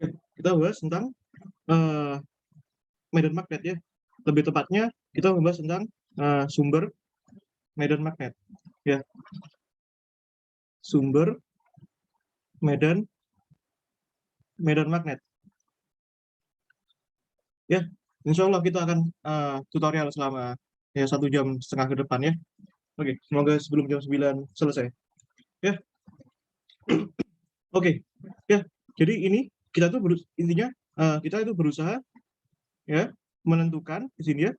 Ya, kita bahas tentang uh, medan magnet ya. Lebih tepatnya kita membahas tentang sumber medan magnet ya. Sumber medan magnet ya. Insya Allah kita akan tutorial selama ya 1,5 jam ke depan ya. Oke, semoga sebelum jam 9 selesai ya. Oke ya, jadi ini kita tuh intinya kita itu berusaha ya menentukan di sini ya,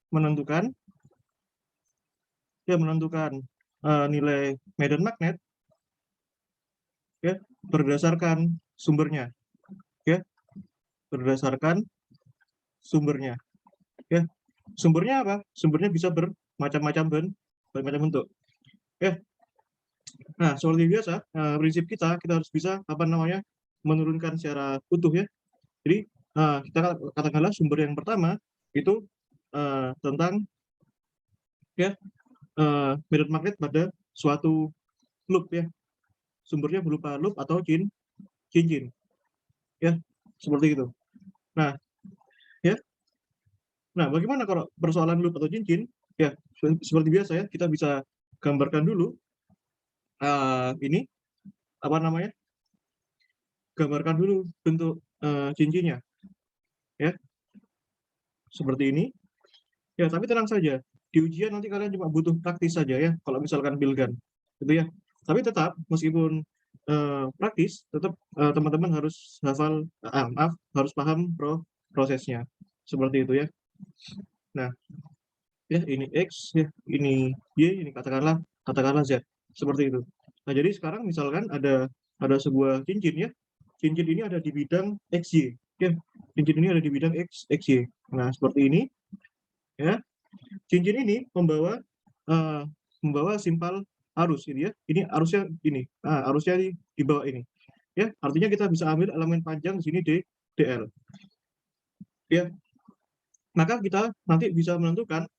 menentukan nilai medan magnet ya berdasarkan sumbernya ya, berdasarkan sumbernya ya. Sumbernya apa? Sumbernya bisa bermacam-macam bentuk ya. Nah, seperti biasa, prinsip kita harus bisa menurunkan secara utuh ya. Jadi kita katakanlah sumber yang pertama itu tentang ya medan magnet pada suatu loop ya. Sumbernya berupa loop atau cincin ya, seperti itu. Nah, ya. Nah, bagaimana kalau persoalan loop atau cincin? Ya, seperti biasa ya, kita bisa gambarkan dulu ini apa namanya? Gambarkan dulu bentuk cincinnya ya. Seperti ini. Ya, tapi tenang saja. Di ujian nanti kalian cuma butuh praktis saja ya, kalau misalkan bilgan. Gitu ya. Tapi tetap meskipun praktis, tetap teman-teman harus hafal harus paham prosesnya. Seperti itu ya. Nah, ya ini X ya, ini Y, ini katakanlah Z. Seperti itu. Nah, jadi sekarang misalkan ada sebuah cincin ya. Cincin ini ada di bidang XY ya. Cincin ini ada di bidang XY. Nah, seperti ini ya. Cincin ini membawa simpal arus ini ya. Ini arusnya ini. Nah, arusnya di bawah ini. Ya, artinya kita bisa ambil elemen panjang di sini DL. Ya. Maka kita nanti bisa menentukan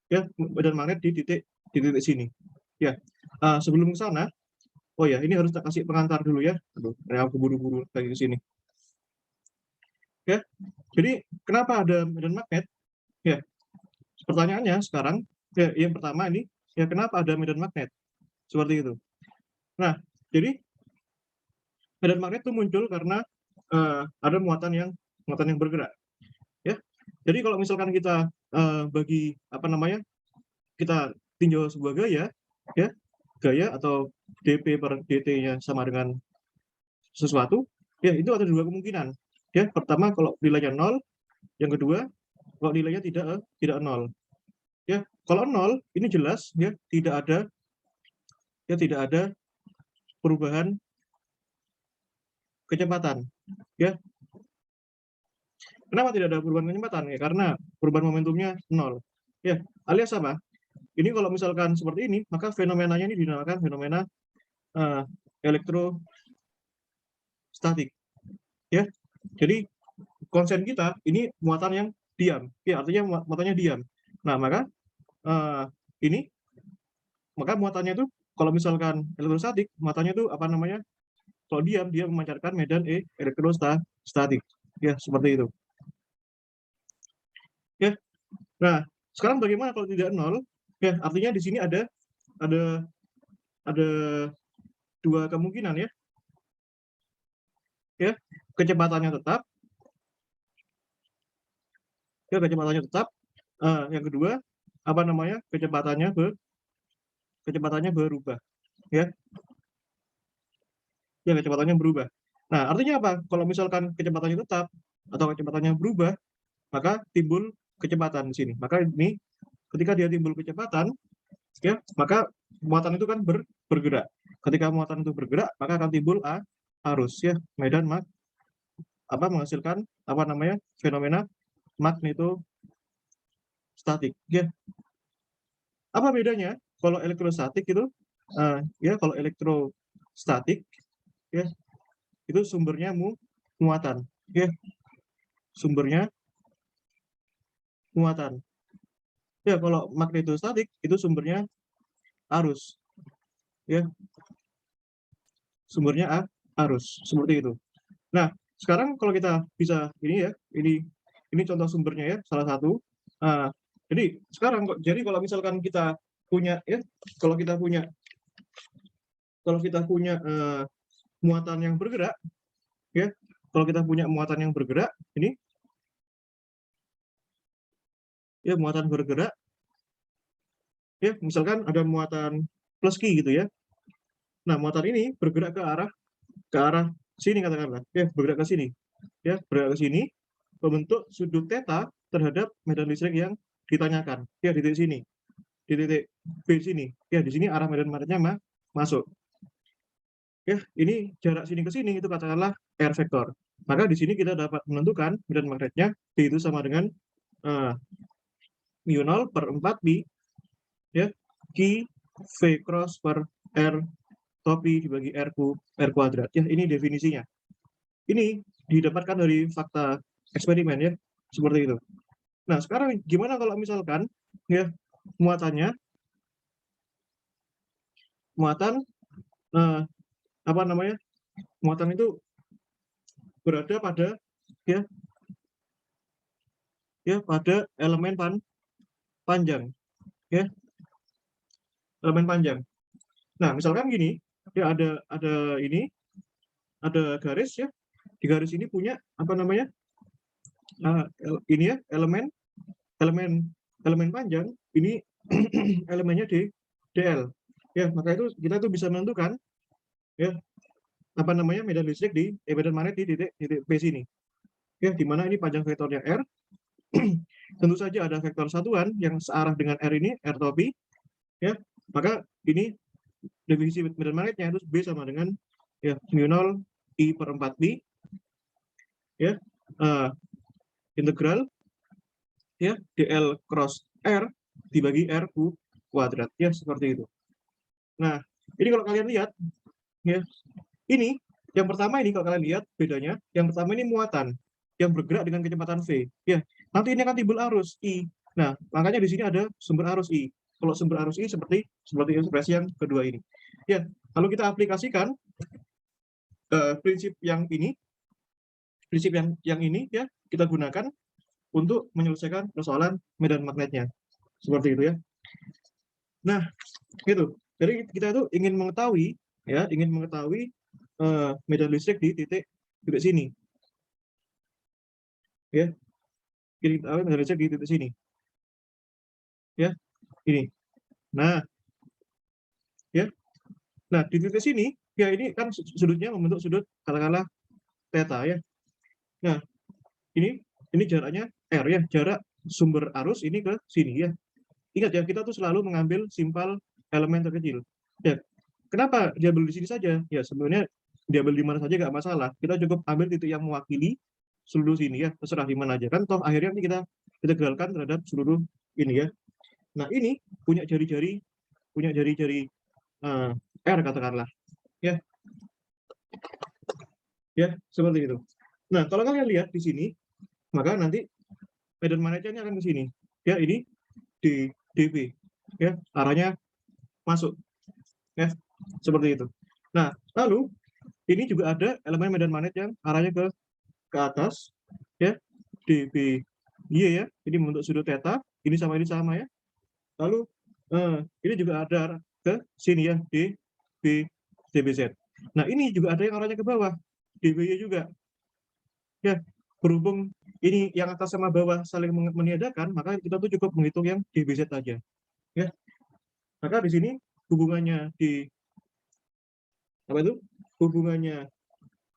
ya medan magnet di titik sini. Ya. Sebelum ke sana, oh ya, ini harus tak kasih pengantar dulu ya. Aduh, aku buru-buru lagi ke sini. Ya. Jadi, kenapa ada medan magnet? Ya. Pertanyaannya sekarang, ya, yang pertama ini, ya kenapa ada medan magnet? Seperti itu. Nah, jadi medan magnet itu muncul karena ada muatan yang bergerak. Ya. Jadi kalau misalkan kita bagi kita tinjau sebuah gaya, ya, gaya atau dp per dt-nya sama dengan sesuatu, ya itu ada dua kemungkinan. Ya, pertama kalau nilainya 0, yang kedua kalau nilainya tidak 0. Ya, kalau 0 ini jelas ya tidak ada perubahan kecepatan. Ya. Kenapa tidak ada perubahan kecepatan? Ya karena perubahan momentumnya 0. Ya, alias apa? Ini kalau misalkan seperti ini, maka fenomenanya ini dinamakan fenomena elektrostatik. Ya. Jadi konsen kita ini muatan yang diam. Ya, artinya muatannya diam. Nah, maka ini muatannya itu kalau misalkan elektrostatik, muatannya itu kalau diam, dia memancarkan medan elektrostatik. Ya, seperti itu. Ya. Nah, sekarang bagaimana kalau tidak 0? Ya, artinya di sini ada dua kemungkinan ya. Ya, kecepatannya tetap. Ya, kecepatannya tetap. Yang kedua, kecepatannya berubah. Ya. Ya, kecepatannya berubah. Nah, artinya apa? Kalau misalkan kecepatannya tetap atau kecepatannya berubah, maka timbul kecepatan di sini. Maka ini ketika dia timbul kecepatan, ya, maka muatan itu kan bergerak. Ketika muatan itu bergerak, maka akan timbul arus ya, medan menghasilkan fenomena magnetostatik ya. Apa bedanya kalau elektrostatik itu ya, kalau elektrostatik ya itu sumbernya muatan ya, sumbernya muatan ya. Kalau magnetostatik itu sumbernya arus ya, sumbernya arus, seperti itu. Nah, sekarang kalau kita bisa ini ya, ini contoh sumbernya ya, salah satu. Nah, jadi kalau misalkan kita punya ya, kalau kita punya muatan yang bergerak ya, kalau kita punya muatan yang bergerak ini ya, muatan bergerak ya, misalkan ada muatan plus Q gitu ya. Nah, muatan ini bergerak ke arah sini katakanlah ya, bergerak ke sini ya, bergerak ke sini, membentuk sudut theta terhadap medan listrik yang ditanyakan ya, di titik sini, di titik B sini ya, di sini arah medan magnetnya masuk ya. Ini jarak sini ke sini itu katakanlah R vektor, maka di sini kita dapat menentukan medan magnetnya D itu sama dengan mu 0 per 4 pi ya, Q V cross per R topi dibagi R kuadrat ya. Ini definisinya, ini didapatkan dari fakta eksperimen ya, seperti itu. Nah, sekarang gimana kalau misalkan ya, muatan apa namanya, muatan itu berada pada ya pada elemen panjang ya, elemen panjang. Nah, misalkan gini ya, ada garis ya, di garis ini punya apa namanya, ini ya, elemen panjang ini elemennya DL ya, maka itu kita tuh bisa menentukan ya apa namanya, medan listrik medan magnet di titik B sini ya, di mana ini panjang vektornya R. Tentu saja ada vektor satuan yang searah dengan R ini, R topi ya, maka ini definisi medan magnetnya itu B sama dengan ya mu 0 I per 4 pi ya, integral ya DL cross R dibagi R kuadrat ya, seperti itu. Nah, ini kalau kalian lihat ya, ini yang pertama, ini kalau kalian lihat bedanya, yang pertama ini muatan yang bergerak dengan kecepatan V ya, nanti ini akan timbul arus I. Nah, makanya di sini ada sumber arus I. Kalau sumber arus I seperti ekspresi yang kedua ini ya. Lalu kita aplikasikan prinsip yang ini ya, kita gunakan untuk menyelesaikan persoalan medan magnetnya, seperti itu ya. Nah, gitu. Jadi kita itu ingin mengetahui medan listrik di titik sini ya, kita tahu medan listrik di titik sini ya, ini. Nah ya, di titik sini ya, ini kan sudutnya membentuk sudut katakanlah theta ya. Nah, ini jaraknya R ya, jarak sumber arus ini ke sini ya. Ingat ya, kita tuh selalu mengambil simpal elemen terkecil ya. Kenapa diambil di sini saja ya, sebenarnya diambil di mana saja nggak masalah, kita cukup ambil titik yang mewakili seluruh sini ya, terserah di mana aja kan, toh akhirnya ini kita integralkan terhadap seluruh ini ya. Nah, ini punya jari-jari R katakanlah ya ya, seperti itu. Nah, kalau kalian lihat di sini, maka nanti medan magnetnya akan ke sini ya, ini di DB ya, arahnya masuk ya, seperti itu. Nah, lalu ini juga ada elemen medan magnet yang arahnya ke atas ya, DB Y ya, ini membentuk sudut theta, ini sama ya. Lalu ini juga ada arah ke sini ya, DBZ. Nah, ini juga ada yang arahnya ke bawah, DBY juga ya. Berhubung ini yang atas sama bawah saling meniadakan, maka kita tuh cukup menghitung yang DBZ aja ya. Maka di sini hubungannya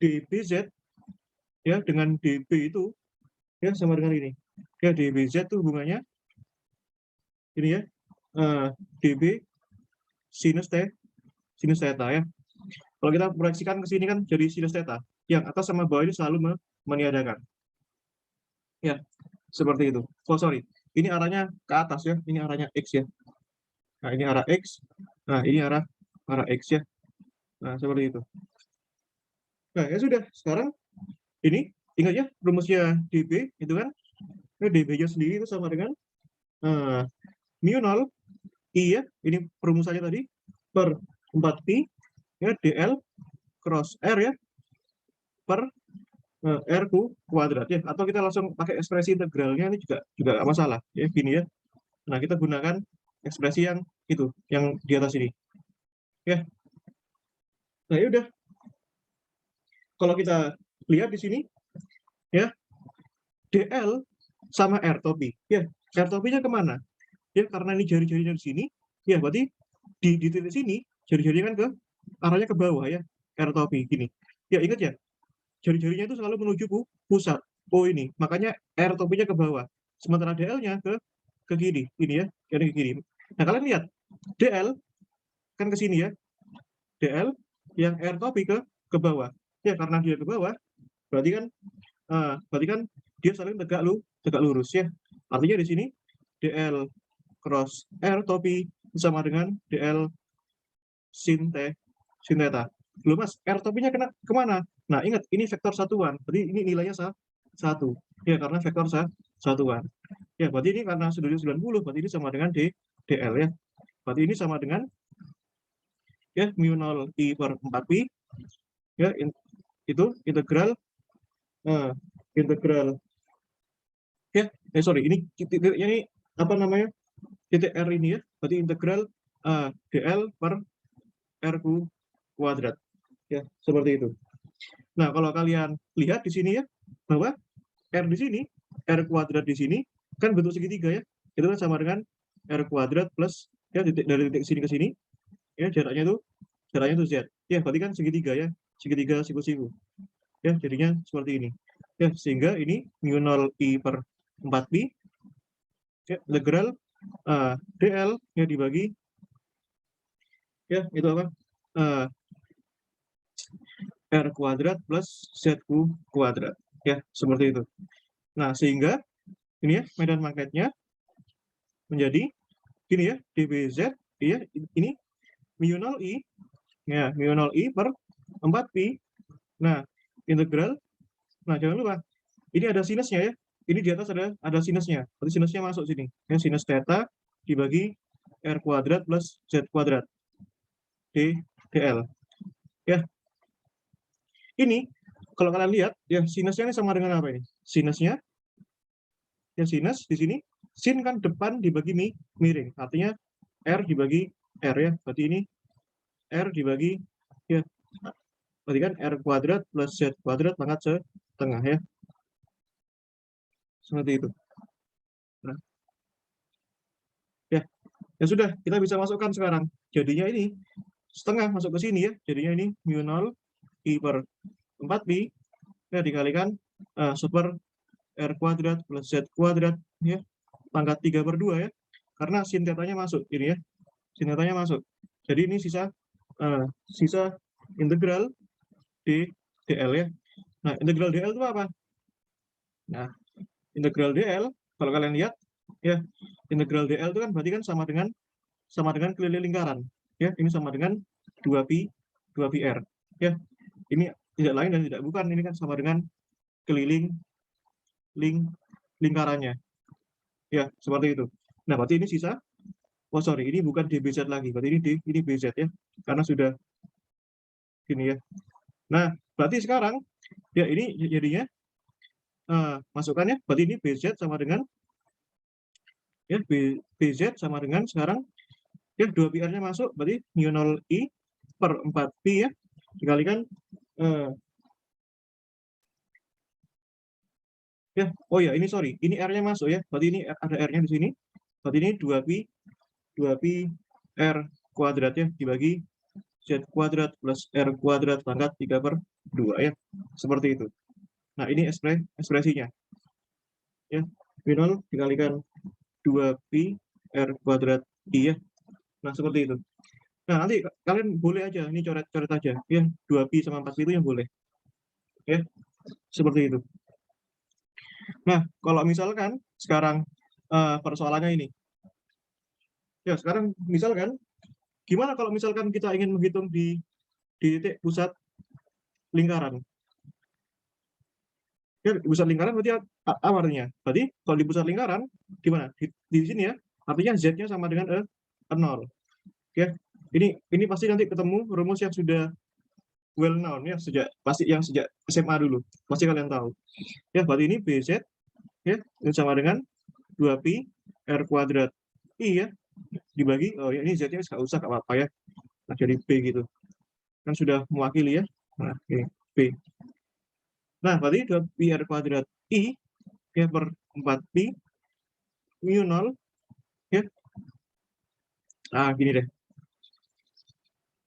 DBZ ya dengan DB itu ya sama dengan ini ya, DBZ itu hubungannya ini ya, DB sinus theta ya. Kalau kita proyeksikan ke sini kan jadi sinus theta, yang atas sama bawah ini selalu meniadakan ya, seperti itu. Oh sorry, ini arahnya ke atas ya, ini arahnya X ya. Nah, ini arah X, nah ini arah X ya. Nah, seperti itu. Nah, ya sudah, sekarang ini ingat ya rumusnya DB itu kan, DB-nya sendiri itu sama dengan mu 0 I ya, ini perumusannya tadi per 4 pi ya, DL cross R ya, per R kuadrat ya, atau kita langsung pakai ekspresi integralnya ini juga nggak masalah ya, gini ya. Nah, kita gunakan ekspresi yang itu, yang di atas ini ya. Nah, ya udah, kalau kita lihat di sini ya, DL sama R topi ya, R topinya kemana ya, karena ini jari-jarinya di sini ya, berarti di titik sini jari-jarinya kan ke arahnya ke bawah ya, R topi gini ya. Ingat ya, jari-jarinya itu selalu menuju pusat. Oh, ini makanya R topinya ke bawah, sementara DL-nya ke kiri ini ya, ke kiri. Nah, kalian lihat DL kan ke sini ya, DL yang R topi ke bawah ya, karena dia ke bawah berarti kan dia saling tegak lurus ya. Artinya di sini DL cross R topi sama dengan DL sin theta. Loh Mas, R topinya kemana? Nah, ingat ini vektor satuan, berarti ini nilainya 1 ya, karena vektor satuan ya. Berarti ini karena sudutnya 90, berarti ini sama dengan DL ya. Berarti ini sama dengan ya mu 0 I per 4pi ya, itu integral ya, sorry, ini titiknya ini apa namanya, titik R ini ya, berarti integral DL per R kuadrat ya, seperti itu. Nah, kalau kalian lihat di sini ya, bahwa R di sini, R kuadrat di sini kan bentuk segitiga ya, itu kan sama dengan R kuadrat plus ya, dari titik sini ke sini ya, jaraknya itu Z ya, berarti kan segitiga ya, segitiga siku-siku ya, jadinya seperti ini ya. Sehingga ini mu 0 I per 4pi ya, integral DL ya dibagi ya, itu apa, R kuadrat plus Z kuadrat ya, seperti itu. Nah, sehingga ini ya, medan magnetnya menjadi gini ya, dBz ya, ini mu 0 I ya, mu 0 I per 4pi. Nah, integral, nah jangan lupa ini ada sinusnya ya, ini di atas ada sinusnya, berarti sinusnya masuk sini ya, sinus theta dibagi R kuadrat plus Z kuadrat dl ya. Ini kalau kalian lihat ya, sinusnya ini sama dengan apa ini, sinusnya ya, sinus di sini sin kan depan dibagi miring, artinya R dibagi R ya, berarti ini R dibagi ya, berarti kan R kuadrat plus Z kuadrat pangkat setengah ya, seperti itu. Nah, ya sudah, kita bisa masukkan sekarang, jadinya ini setengah masuk ke sini ya, jadinya ini mu 0 I per 4pi ya, dikalikan super R kuadrat plus Z kuadrat ya, pangkat 3/2 ya, karena sin tetanya masuk ini ya, sin tetanya masuk, jadi ini sisa integral dl ya. Nah, integral dl itu apa? Nah, integral dl kalau kalian lihat ya, integral dl itu kan berarti kan sama dengan keliling lingkaran ya, ini sama dengan 2pi r ya, ini tidak lain dan tidak bukan, ini kan sama dengan keliling lingkarannya ya, seperti itu. Nah, berarti ini sisa, oh sorry, ini bukan dBz lagi, berarti ini bz ya, karena sudah gini ya. Nah, berarti sekarang ya, ini jadinya masukkannya, berarti ini bz sama dengan ya, bz sama dengan sekarang ya, 2pi r-nya masuk, berarti mu 0 I per 4pi ya, dikalikan ya, oh ya, ini sorry, ini R-nya masuk ya, berarti ini ada R-nya di sini, berarti ini 2pi R kuadrat ya, dibagi Z kuadrat plus R kuadrat pangkat 3/2 ya, seperti itu. Nah, ini ekspresinya ya, mu 0 dikalikan 2pi R kuadrat I ya, nah seperti itu. Nah, nanti kalian boleh aja ini coret-coret aja ya, 2pi sama 4pi itu yang boleh ya, seperti itu. Nah, kalau misalkan sekarang persoalannya ini ya, sekarang misalkan gimana kalau misalkan kita ingin menghitung di titik pusat lingkaran ya, di pusat lingkaran berarti apa artinya? Berarti kalau di pusat lingkaran gimana, di sini ya, artinya Z-nya sama dengan 0 ya. Ini pasti nanti ketemu rumus yang sudah well known ya, sejak SMA dulu, pasti kalian tahu. Ya, berarti ini BZ ya, ini sama dengan 2pi R kuadrat I ya, dibagi, oh ya ini Z-nya nggak usah, nggak apa-apa ya. Nah, jadi B gitu. Kan sudah mewakili ya. Nah, ini B. Nah, berarti 2pi R kuadrat I ya per 4pi mu 0 ya. Nah, gini deh.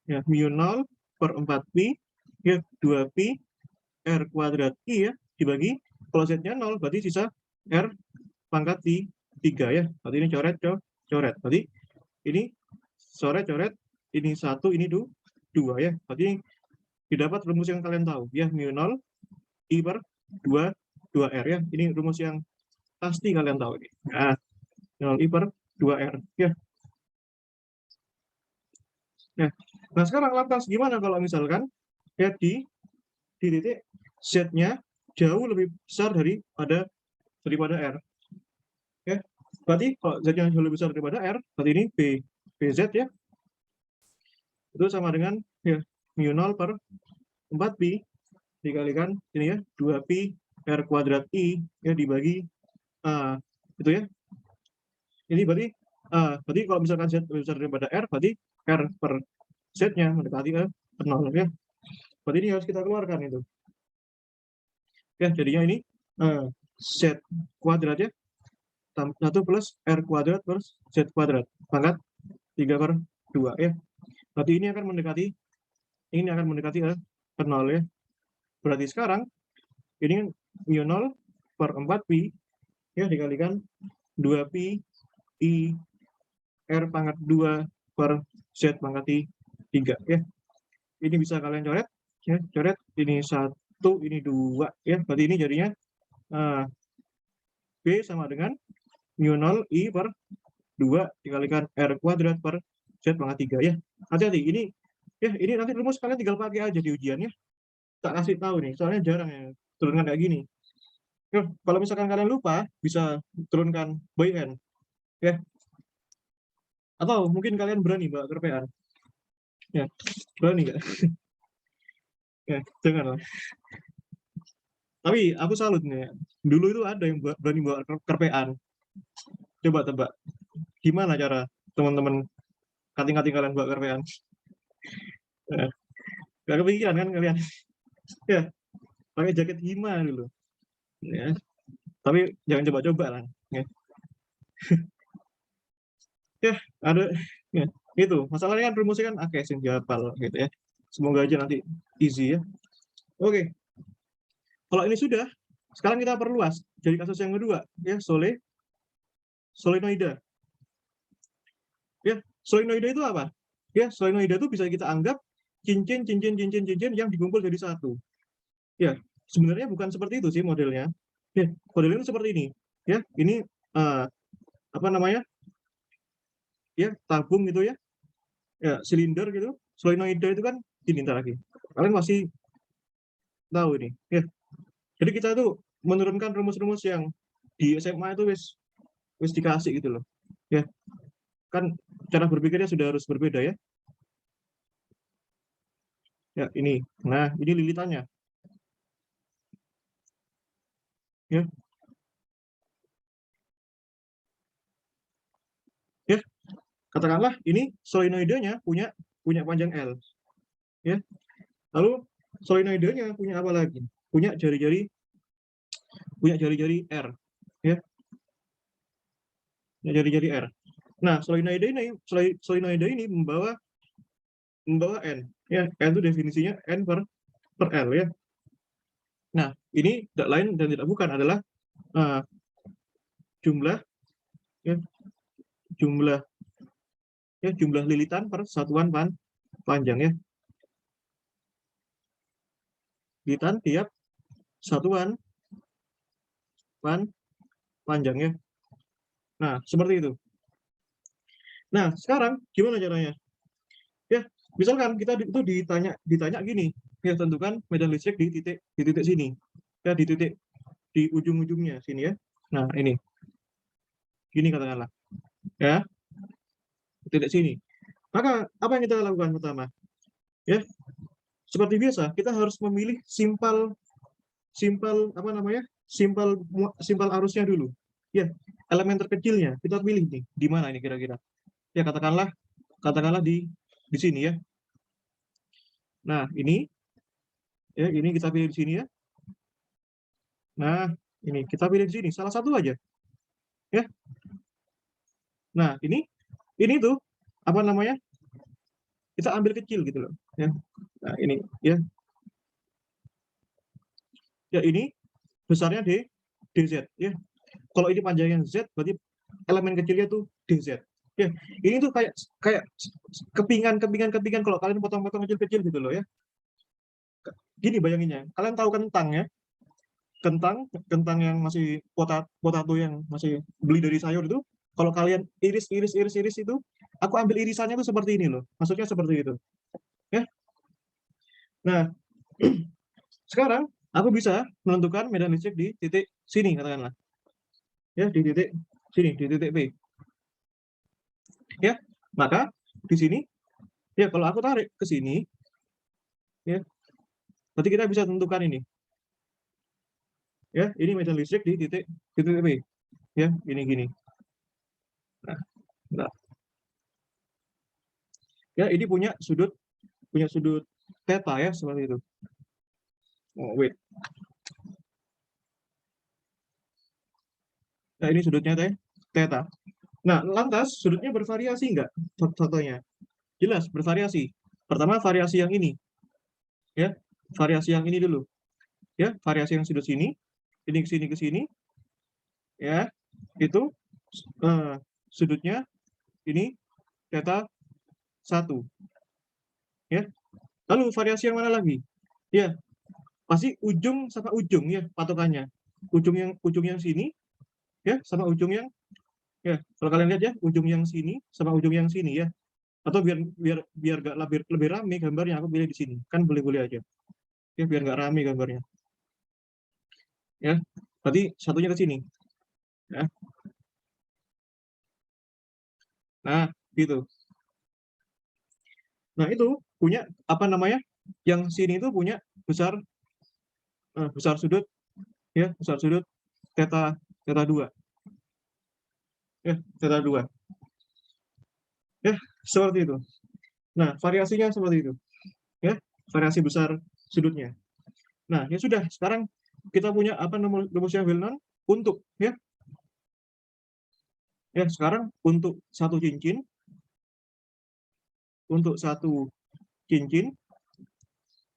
Ya, mu 0 per 4pi ya 2pi R kuadrat I ya, dibagi, kalau Z-nya 0, berarti sisa R pangkat 3 ya. Berarti ini coret, coret. Berarti ini coret, ini 1, ini 2 ya. Berarti ini didapat rumus yang kalian tahu ya, mu 0 I per 2R ya. Ini rumus yang pasti kalian tahu ini. Nah, 0 I per 2R ya. Nah, sekarang lantas gimana kalau misalkan ya di titik Z-nya jauh lebih besar daripada R. Ya, berarti kalau Z-nya jauh lebih besar daripada R, berarti ini BZ ya, itu sama dengan ya mu 0 per 4pi dikalikan ini ya 2pi R kuadrat I ya dibagi itu ya. Ini berarti kalau misalkan Z lebih besar daripada R, berarti R per Z-nya mendekati ke 0 ya. Berarti ini harus kita keluarkan itu. Ya, jadinya ini Z kuadrat ya, 1 plus R kuadrat plus Z kuadrat pangkat 3 per 2 ya. Berarti ini akan mendekati ke 0 ya. Berarti sekarang ini mu 0 per 4pi ya dikalikan 2pi I R pangkat 2 per Z pangkat 3 ya. Ini bisa kalian coret ya, coret ini 1, ini 2 ya. Berarti ini jadinya B sama dengan mu 0 I per 2 dikalikan R kuadrat per Z pangkat 3 ya. Hati-hati, ini nanti rumus kalian tinggal pakai aja di ujian ya. Tak kasih tahu nih, soalnya jarang ya turunkan kayak gini. Ya, kalau misalkan kalian lupa, bisa turunkan by hand ya. Atau mungkin kalian berani bawa kerpean. Ya, berani nggak? Ya, janganlah. Tapi aku salut nih. Dulu itu ada yang berani bawa kerpean. Coba tebak. Gimana cara teman-teman kating-kating kalian bawa kerpean? Ya, gak kepikiran kan kalian? Ya, pakai jaket hima dulu. Ya, tapi jangan coba-coba lah. Ya. Ya, ada ya, itu. Masalahnya kan rumusnya kan akeh sing dihafal gitu ya. Semoga aja nanti easy ya. Oke. Kalau ini sudah, sekarang kita perluas jadi kasus yang kedua ya, solenoida. Ya, solenoida itu apa? Ya, solenoida itu bisa kita anggap cincin yang dikumpul jadi satu. Ya, sebenarnya bukan seperti itu sih modelnya. Ya, modelnya seperti ini. Ya, ini apa namanya? Ya, tabung gitu ya. Ya, silinder gitu. Solenoida itu kan ini ntar lagi. Kalian masih tahu ini. Ya. Jadi kita tuh menurunkan rumus-rumus yang di SMA itu wis dikasih gitu loh. Ya. Kan cara berpikirnya sudah harus berbeda ya. Ya, ini. Nah, ini lilitannya. Ya. Ya. Katakanlah ini solenoidanya punya panjang L. Ya. Lalu solenoidanya punya apa lagi? Punya jari-jari R. Ya. Punya jari-jari R. Nah, solenoida ini membawa N. Ya, N itu definisinya N per L ya. Nah, ini tidak lain dan tidak bukan adalah jumlah ya, jumlah lilitan per satuan panjang ya. Lilitan tiap satuan panjang ya. Nah, seperti itu. Nah, sekarang gimana caranya? Ya, misalkan kita itu ditanya gini, ya tentukan medan listrik di titik sini. Ya, di titik di ujung-ujungnya sini ya. Nah, ini. Gini katakanlah. Ya. Titik sini. Maka apa yang kita lakukan pertama? Ya. seperti biasa kita harus memilih simpel apa namanya, simpel arusnya dulu ya. Elemen terkecilnya kita pilih nih di mana ini kira-kira ya, katakanlah di sini ya. Nah ini ya, ini kita pilih di sini ya. Nah ini kita pilih di sini salah satu aja ya. Nah ini tuh apa namanya, kita ambil kecil gitu loh ya. Nah ini ya, ya ini besarnya dz ya. Kalau ini panjangnya z berarti elemen kecilnya tuh dz ya. Ini tuh kayak kayak kepingan kalau kalian potong-potong kecil-kecil gitu loh ya. Gini bayanginnya, kalian tahu kentang ya, kentang yang masih potato yang masih beli dari sayur itu, kalau kalian iris itu, aku ambil irisannya tuh seperti ini loh, maksudnya seperti itu ya. Nah sekarang aku bisa menentukan medan listrik di titik sini katakanlah ya, di titik sini, di titik P ya. Maka di sini ya, kalau aku tarik ke sini ya, berarti kita bisa tentukan ini ya, ini medan listrik di titik P ya, gini. Nah, nah ya, ini punya sudut theta ya, seperti itu. Oh, wait. Nah, ini sudutnya theta. Nah, lantas sudutnya bervariasi enggak fotonya? Jelas bervariasi. Pertama variasi yang ini ya, variasi yang ini dulu ya, variasi yang sudut sini, ini ke sini ya, itu sudutnya ini theta 1 ya. Lalu variasi yang mana lagi ya, pasti ujung sama ujung ya patokannya, ujung yang sini ya sama ujung yang ya, kalau kalian lihat ya, ujung yang sini sama ujung yang sini ya. Atau biar nggak lebih rame gambarnya, aku pilih di sini kan, boleh aja ya, biar nggak rame gambarnya ya. Berarti satunya ke sini ya. Nah gitu. Nah itu punya apa namanya, yang sini itu punya besar sudut ya, besar sudut theta 2 ya, theta 2 ya, seperti itu. Nah variasinya seperti itu ya, variasi besar sudutnya. Nah ya sudah, sekarang kita punya apa rumusnya Wilnon untuk ya. Ya sekarang untuk satu cincin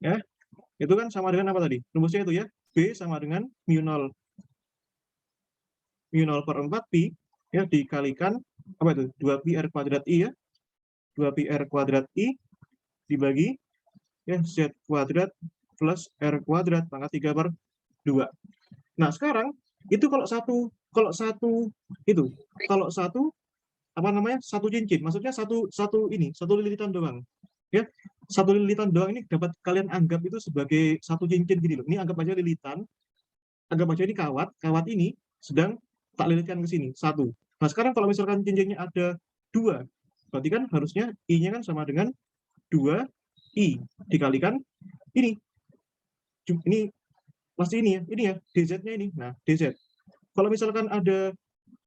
ya, itu kan sama dengan apa tadi rumusnya itu ya, B sama dengan mu0 per 4 pi ya, dikalikan apa itu, 2 pi r kuadrat i ya, 2 pi r kuadrat i dibagi ya z kuadrat plus r kuadrat pangkat 3/2. Nah sekarang itu kalau satu itu, kalau satu apa namanya, satu cincin, maksudnya satu lilitan doang ya, satu lilitan doang ini dapat kalian anggap itu sebagai satu cincin gini loh. Ini anggap aja lilitan, anggap aja ini kawat ini sedang tak lilitkan ke sini satu. Nah sekarang kalau misalkan cincinnya ada 2, berarti kan harusnya i-nya kan sama dengan 2i dikalikan ini pasti ini ya dz-nya ini. Nah dz, kalau misalkan ada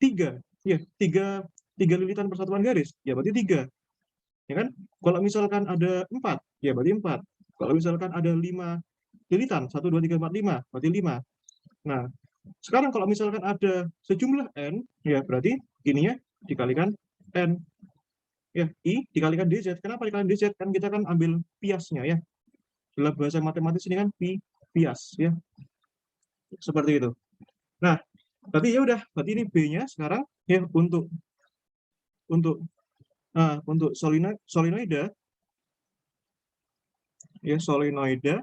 3 ya, 3 lilitan persatuan garis ya berarti 3 ya kan. Kalau misalkan ada 4 ya berarti 4. Kalau misalkan ada 5 lilitan, 1 2 3 4 5 berarti 5. Nah sekarang kalau misalkan ada sejumlah n ya, berarti ininya dikalikan n ya, i dikalikan dz. Kenapa dikalikan dz? Kan kita kan ambil piasnya ya, dalam bahasa matematis ini kan pias ya, seperti itu. Nah berarti ya udah, berarti ini b-nya sekarang ya untuk solenoida ya, solenoida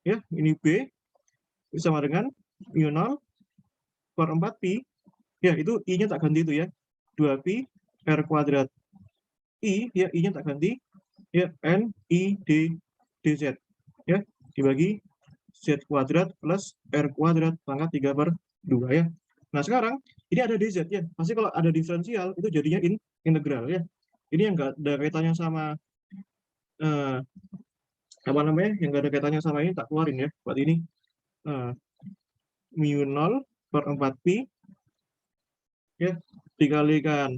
ya, ini b sama dengan mu0 per 4 pi ya, itu i-nya tak ganti itu ya, 2 pi r kuadrat i ya, i-nya tak ganti ya, n i d dz ya, dibagi z kuadrat plus r kuadrat pangkat 3/2 ya. Nah sekarang ini ada dz ya, pasti kalau ada diferensial itu jadinya integral ya. Ini yang enggak ada kaitannya sama eh, apa namanya, yang nggak ada kaitannya sama ini tak keluarin ya. Buat ini mu 0/4 pi ya dikalikan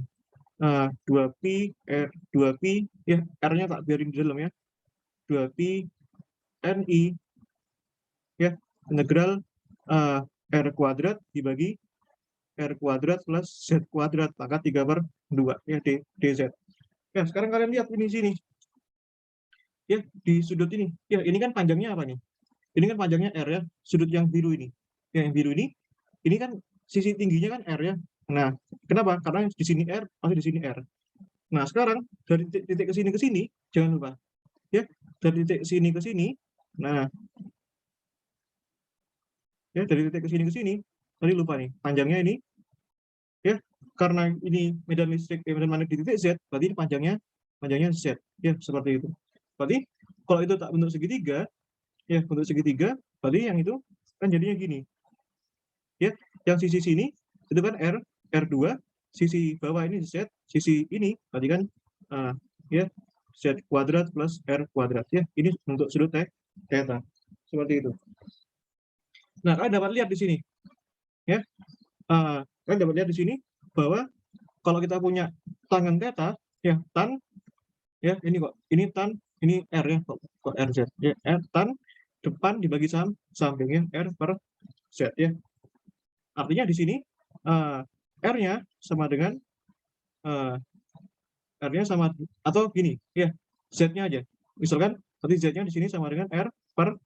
2pi 2pi ya, R-nya tak biarin di dalam ya, 2pi NI ya, integral R kuadrat dibagi R kuadrat plus Z kuadrat pangkat 3/2 ya, dz. Ya, sekarang kalian lihat ini sini ya, di sudut ini ya, ini kan panjangnya apa nih, ini kan panjangnya R ya, sudut yang biru ini ya, yang biru ini kan sisi tingginya kan R ya. Nah, kenapa? Karena di sini R, pasti di sini R. Nah, sekarang dari titik ke sini jangan lupa ya, dari titik sini ke sini. Nah, ya dari titik ke sini tadi lupa nih panjangnya ini ya, karena ini medan listrik medan magnet di titik Z, berarti ini panjangnya Z ya, seperti itu. Berarti kalau itu tak bentuk segitiga ya, bentuk segitiga, berarti yang itu kan jadinya gini ya, yang sisi sini itu kan R2, sisi bawah ini Z, sisi ini berarti kan ya Z kuadrat plus R kuadrat ya, ini bentuk sudut theta seperti itu. Nah, kalian dapat lihat di sini ya, kalian dapat lihat di sini bahwa kalau kita punya tangen theta ya, tan ya, ini kok ini tan, ini R ya, kok RZ ya, tan depan dibagi sampingnya R per Z ya. Artinya di sini R-nya sama dengan R-nya sama, atau gini ya, Z-nya aja. Misalkan tadi Z-nya di sini sama dengan R per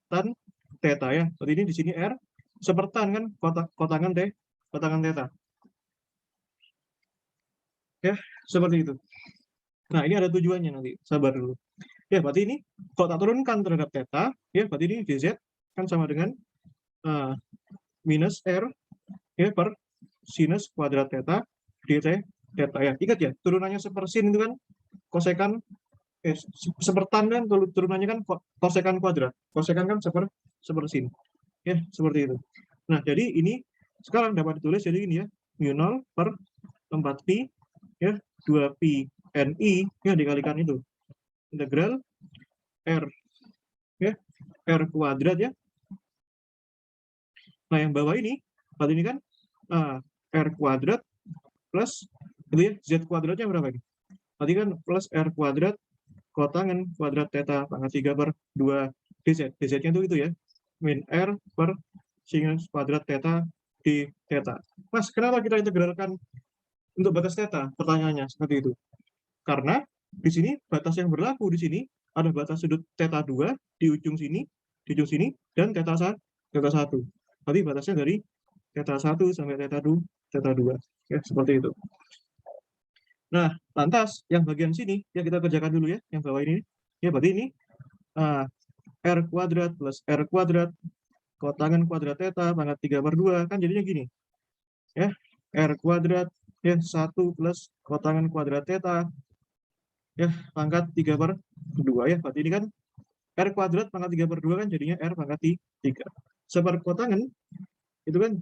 tan theta ya. Berarti ini di sini R sepertan kan, kotangan theta. Ya, seperti itu. Nah, ini ada tujuannya nanti. Sabar dulu. Ya, berarti ini kalau tak turunkan terhadap theta, ya berarti ini dz kan sama dengan minus R ya per sinus kuadrat theta dt theta ya. Ingat ya, turunannya sepersin itu kan kosekan sepertan kan, turunannya kan kosekan kuadrat. Kosekan kan sepersin. Ya, seperti itu. Nah, jadi ini sekarang dapat ditulis jadi ini ya, mu0/4pi ya, 2pi NI ya dikalikan itu integral R ya, R kuadrat ya. Nah, yang bawah ini berarti ini kan R kuadrat plus itu ya, Z kuadratnya berapa ini? Berarti kan plus R kuadrat kotangan kuadrat theta pangkat 3/2 dz. dz-nya itu ya, min R per sinus kuadrat theta di theta. Mas, kenapa kita integralkan untuk batas theta? Pertanyaannya seperti itu. Karena di sini batas yang berlaku di sini ada batas sudut theta 2 di ujung sini, dan theta 1. Berarti batasnya dari theta 1 sampai theta 2 ya, seperti itu. Nah, lantas yang bagian sini ya kita kerjakan dulu ya, yang bawah ini ya, berarti ini R kuadrat plus R kuadrat kotangan kuadrat theta pangkat 3/2 kan jadinya gini ya, R kuadrat ya 1 plus kotangan kuadrat theta ya pangkat 3/2 ya, berarti ini kan R kuadrat pangkat 3/2 kan jadinya R pangkat 3. Seperkotangan itu kan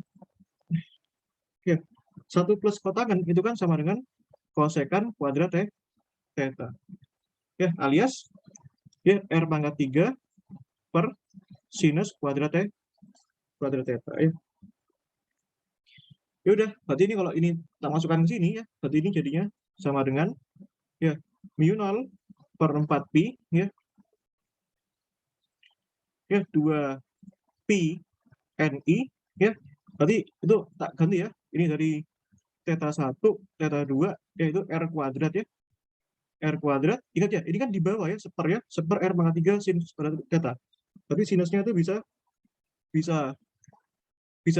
ya, 1 plus kotangan itu kan sama dengan kosekan kuadrat theta ya, alias ya R pangkat 3 per sinus kuadrat theta ya. Ya udah, berarti ini kalau ini tak masukkan ke sini ya, berarti ini jadinya sama dengan ya mu0/4pi ya 2pi NI ya. Berarti itu tak ganti ya. Ini dari theta 1, theta 2 yaitu R kuadrat ya. R kuadrat, ingat ya, ini kan di bawah ya, seper R pangkat 3 sinus kuadrat theta. Tapi sinusnya itu bisa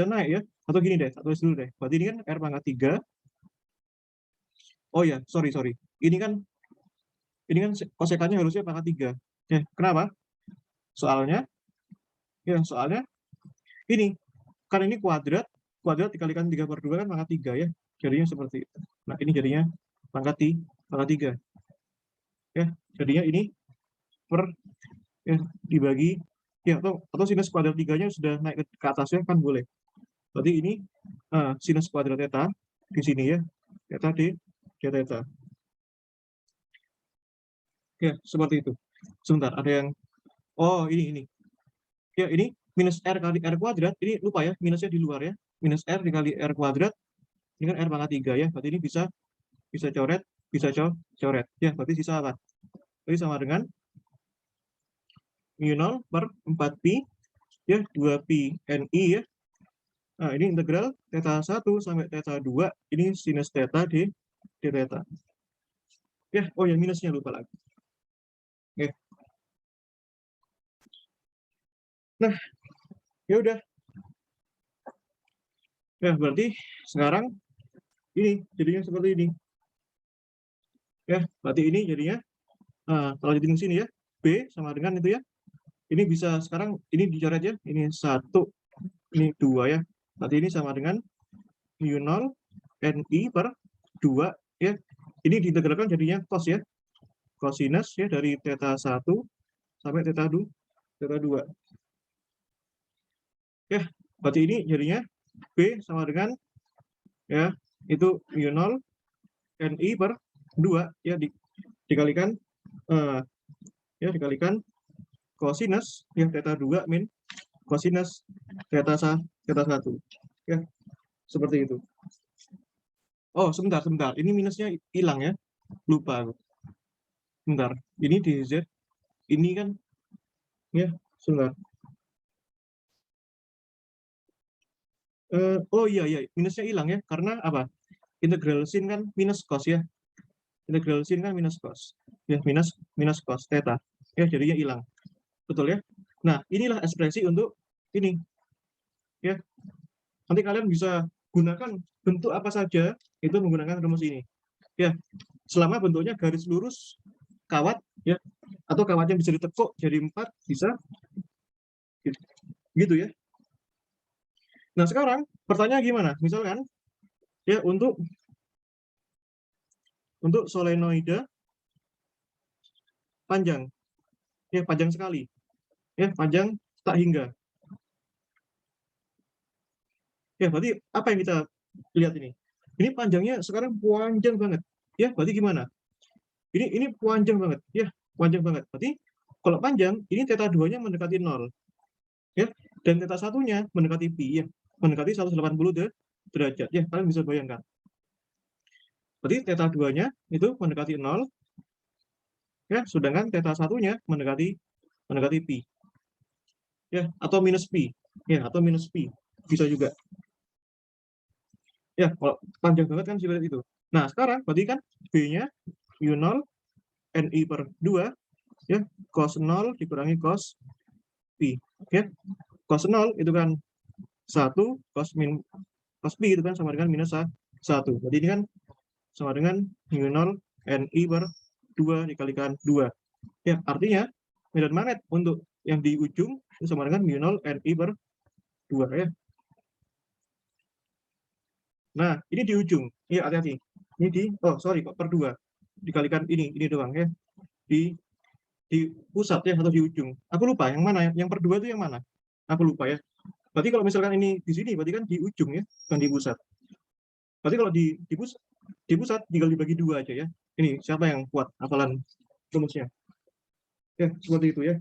naik ya. Atau gini deh, tulis dulu deh. Berarti ini kan R pangkat 3. Oh ya, sorry. Ini kan kosekannya harusnya pangkat 3. Ya, kenapa? Soalnya ini kan ini kuadrat dikalikan 3/2 kan pangkat 3 ya. Jadinya seperti itu. Nah, ini jadinya pangkat 3. Ya, jadinya ini per ya dibagi ya, atau sinus kuadrat 3-nya sudah naik ke atasnya kan boleh. Berarti ini sinus kuadrat theta di sini ya. Theta di theta. Ya, seperti itu. Sebentar, ada yang oh ini. Ya, ini minus R kali R kuadrat, ini lupa ya, minusnya di luar ya. Minus R dikali R kuadrat, ini kan R pangkat 3 ya, berarti ini bisa coret, bisa coret. Ya, berarti sisa apa? Berarti sama dengan mu 0 per 4pi, ya, 2pi NI ya. Nah, ini integral theta 1 sampai theta 2, ini sinus theta d theta. Ya, oh ya, minusnya lupa lagi. Oke. Nah, ya udah. Ya, berarti sekarang ini jadinya seperti ini. Ya, berarti ini jadinya kalau di sini ya, B sama dengan itu ya. Ini bisa sekarang ini dicoret ya. Ini 1, ini 2 ya. Berarti ini sama dengan mu 0 NI per 2 ya. Ini diintegralkan jadinya cos ya. Cosinus ya dari theta 1 sampai theta 2. Ya, berarti ini jadinya B sama dengan ya itu mu 0 NI per 2 ya dikalikan dikalikan cosinus yang theta 2 min cosinus theta 1 ya, seperti itu. Oh, sebentar. Ini minusnya hilang ya. Lupa aku. Bentar. Ini di Z. Ini kan ya, sebentar. Oh iya, minusnya hilang ya. Karena apa? Integral sin kan minus cos ya. Integral sin kan minus cos. Ya, minus cos theta. Ya, jadinya hilang. Betul ya? Nah, inilah ekspresi untuk ini. Ya, nanti kalian bisa gunakan bentuk apa saja itu menggunakan rumus ini. Ya, selama bentuknya garis lurus kawat ya, atau kawatnya bisa ditekuk jadi 4 bisa gitu ya. Nah, sekarang pertanyaan gimana? Misalkan ya untuk solenoida panjang. Ya, panjang sekali. Ya, panjang tak hingga. Ya, berarti apa yang kita lihat ini? Ini panjangnya sekarang panjang banget. Ya, berarti gimana? Ini panjang banget. Ya, panjang banget. Berarti kalau panjang, ini theta 2-nya mendekati 0. Ya, dan theta 1-nya mendekati pi ya. Mendekati 180 derajat. Ya, kalian bisa bayangkan. Berarti theta 2-nya itu mendekati 0 ya, sedangkan theta 1-nya mendekati pi. Ya, atau minus pi. Ya, atau minus pi. Bisa juga. Ya, kalau panjang banget kan seperti itu. Nah, sekarang berarti kan B-nya mu 0 NI per 2 ya, cos 0 dikurangi cos pi. Ya, cos 0 itu kan 1, cos pi itu kan sama dengan minus 1. Jadi ini kan sama dengan mu 0 NI per 2 dikalikan 2. Ya, artinya medan magnet untuk yang di ujung itu sama dengan mu 0 NI per 2 ya. Nah, ini di ujung. Iya, hati-hati. Ini sorry kok per 2. Dikalikan ini doang ya. Di pusat ya atau di ujung. Aku lupa yang mana. Yang per 2 itu yang mana? Aku lupa ya. Berarti kalau misalkan ini di sini berarti kan di ujung ya, bukan di pusat. Berarti kalau di pusat tinggal dibagi 2 aja ya. Ini siapa yang kuat hafalan rumusnya? Ya, seperti itu ya.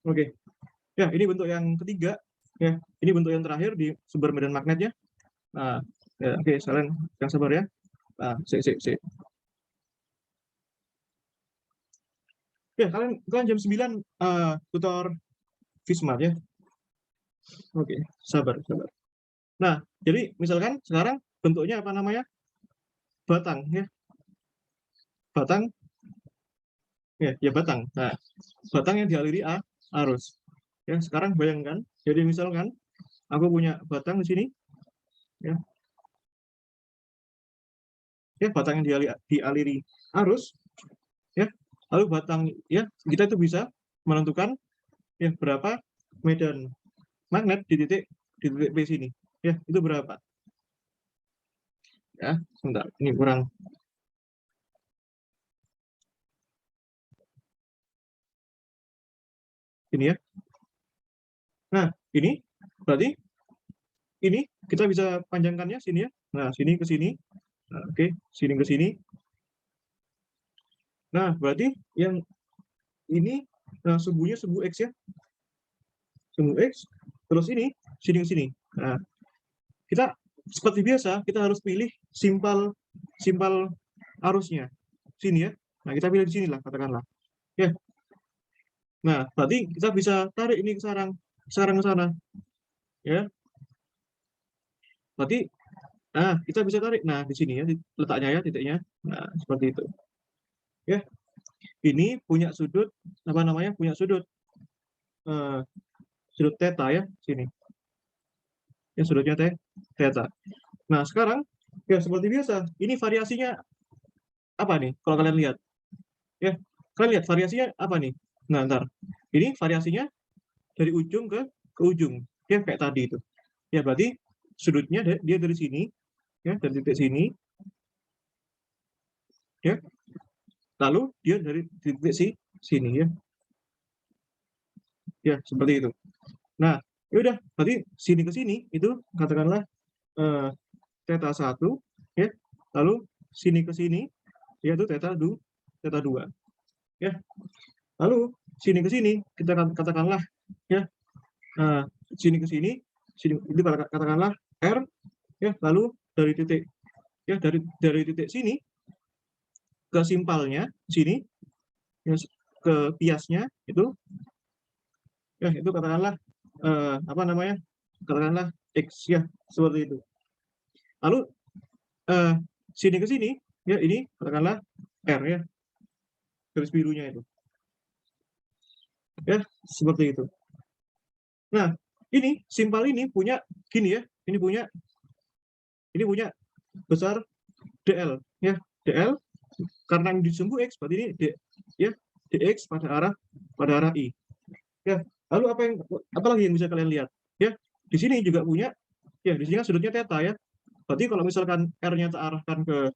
Oke. Ya, ini bentuk yang ketiga ya. Ini bentuk yang terakhir di sumber medan magnetnya. Nah, ya, oke, kalian yang sabar ya. Nah, sik. Ya, kalian jam 9 tutor Vismart ya. Oke, sabar. Nah, jadi misalkan sekarang bentuknya apa namanya? Batang ya. Batang ya batang. Nah, batang yang dialiri arus. Ya, sekarang bayangkan, jadi misalkan aku punya batang di sini ya. Ya, batang yang dialiri arus ya. Lalu batang ya, kita itu bisa menentukan ya berapa medan magnet di titik P sini. Ya, itu berapa? Ya, sebentar. Ini kurang. Ini ya. Nah, ini berarti ini kita bisa panjangkannya sini ya. Nah, sini ke sini. Nah, oke, sini ke sini. Nah, berarti yang ini sumbunya sumbu X ya. Sumbu X, terus ini sini ke sini. Nah, kita seperti biasa, kita harus pilih simpel arusnya. Sini ya. Nah, kita pilih di sini lah, katakanlah. Ya. Nah, berarti kita bisa tarik ini ke sarang ke sana. Ya. Berarti kita bisa tarik. Nah, di sini ya letaknya ya, titiknya. Nah, seperti itu. Ya. Ini punya sudut apa namanya? Punya sudut sudut theta ya, sini. Ya, sudutnya theta. Nah, sekarang ya seperti biasa. Ini variasinya apa nih? Kalau kalian lihat. Ya, kalian lihat variasinya apa nih? Nah, ntar. Ini variasinya dari ujung ke ujung. Ya, kayak tadi itu. Ya, berarti sudutnya dia dari sini, ya, dari titik sini. Ya. Lalu dia dari titik sini ya. Ya, seperti itu. Nah, ya udah, berarti sini ke sini itu katakanlah theta 1 ya. Lalu sini ke sini yaitu theta 2 ya. Lalu sini ke sini kita katakanlah ya, sini ke sini itu katakanlah R ya. Lalu dari titik ya, dari titik sini ke simpalnya sini ya, ke biasnya itu ya, itu katakanlah apa namanya, katakanlah X ya, seperti itu. Lalu sini ke sini ya, ini katakanlah R ya, garis birunya itu ya, seperti itu. Nah, ini simpal ini punya gini ya, ini punya besar DL ya. DL karena ini disumbu X, berarti ini ya, dx pada arah I ya. Lalu apa lagi yang bisa kalian lihat ya, di sini juga punya ya, di sini kan sudutnya theta ya. Berarti kalau misalkan R-nya tak arahkan ke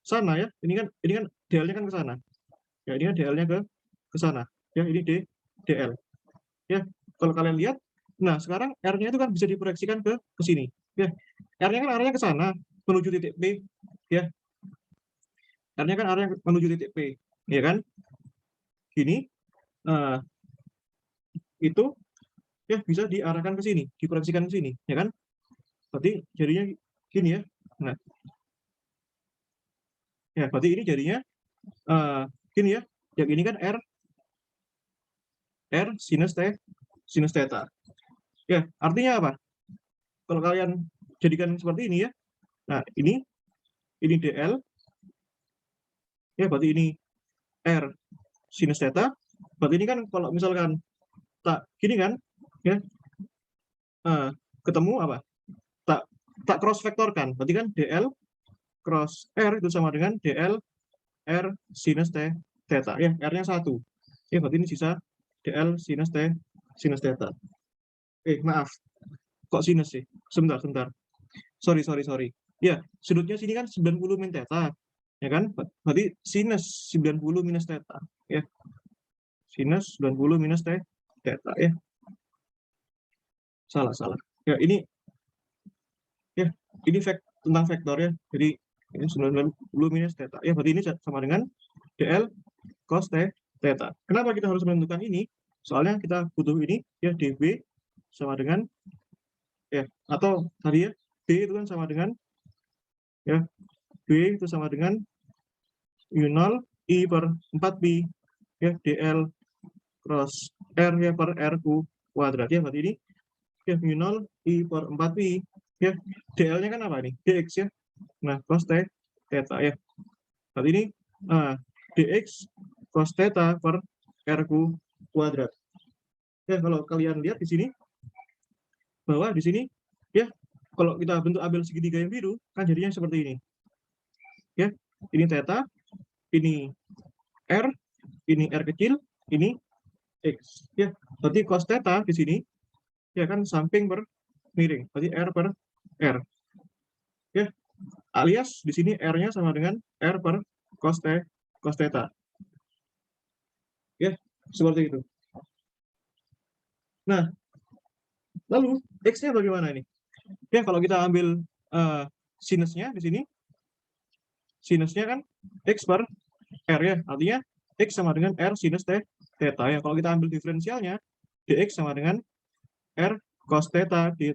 sana ya, ini kan DL-nya kan ke sana ya, ini kan DL-nya ke sana ya, ini DL ya. Kalau kalian lihat, nah sekarang R-nya itu kan bisa diproyeksikan ke sini ya. R-nya kan arahnya ke sana menuju titik P ya. R-nya kan arahnya menuju titik P ya kan. Gini itu ya bisa diarahkan ke sini, diproyeksikan ke sini ya kan. Berarti jadinya gini ya. Nah, ya berarti ini jadinya gini ya. Yang ini kan R sinus theta. Ya, artinya apa? Kalau kalian jadikan seperti ini ya. Nah, ini DL. Ya, berarti ini R sinus theta. Berarti ini kan kalau misalkan tak gini kan ya, ketemu apa? Tak cross vektorkan. Berarti kan DL cross R itu sama dengan DL R sinus theta. Ya, R-nya 1. Ya, berarti ini sisa DL sinus theta. Maaf. Kok sinus sih? Sebentar. Sorry. Ya, sudutnya sini kan 90 min theta. Ya kan? Berarti sinus 90 minus theta. Ya. Sinus 90 minus theta ya. Salah. Ya, ini ya, ini tentang vektor ya. Jadi ini 90 minus theta. Ya, berarti ini sama dengan DL cos theta. Kenapa kita harus menentukan ini? Soalnya kita butuh ini ya, dB sama dengan ya, atau tadi ya, D itu kan sama dengan ya, B itu sama dengan U0 I per 4pi ya, DL cross R ya per R kuadrat ya. Berarti ini ya, U0 I per 4pi ya. DL-nya kan apa nih? DX ya. Nah, cos theta ya. Berarti ini DX cos theta per R kuadrat. Ya, kalau kalian lihat di sini, bahwa di sini ya, kalau kita bentuk ambil segitiga yang biru kan jadinya seperti ini ya. Ini theta, ini R, ini R kecil, ini X ya. Berarti cos theta di sini ya kan samping per miring, berarti R per R ya, alias di sini R-nya sama dengan R per cos theta ya, seperti itu. Nah, lalu X-nya bagaimana ini? Ya, kalau kita ambil sinusnya di sini, sinusnya kan X per R ya, artinya X sama dengan R sinus theta ya. Kalau kita ambil diferensialnya, dx sama dengan R cos theta d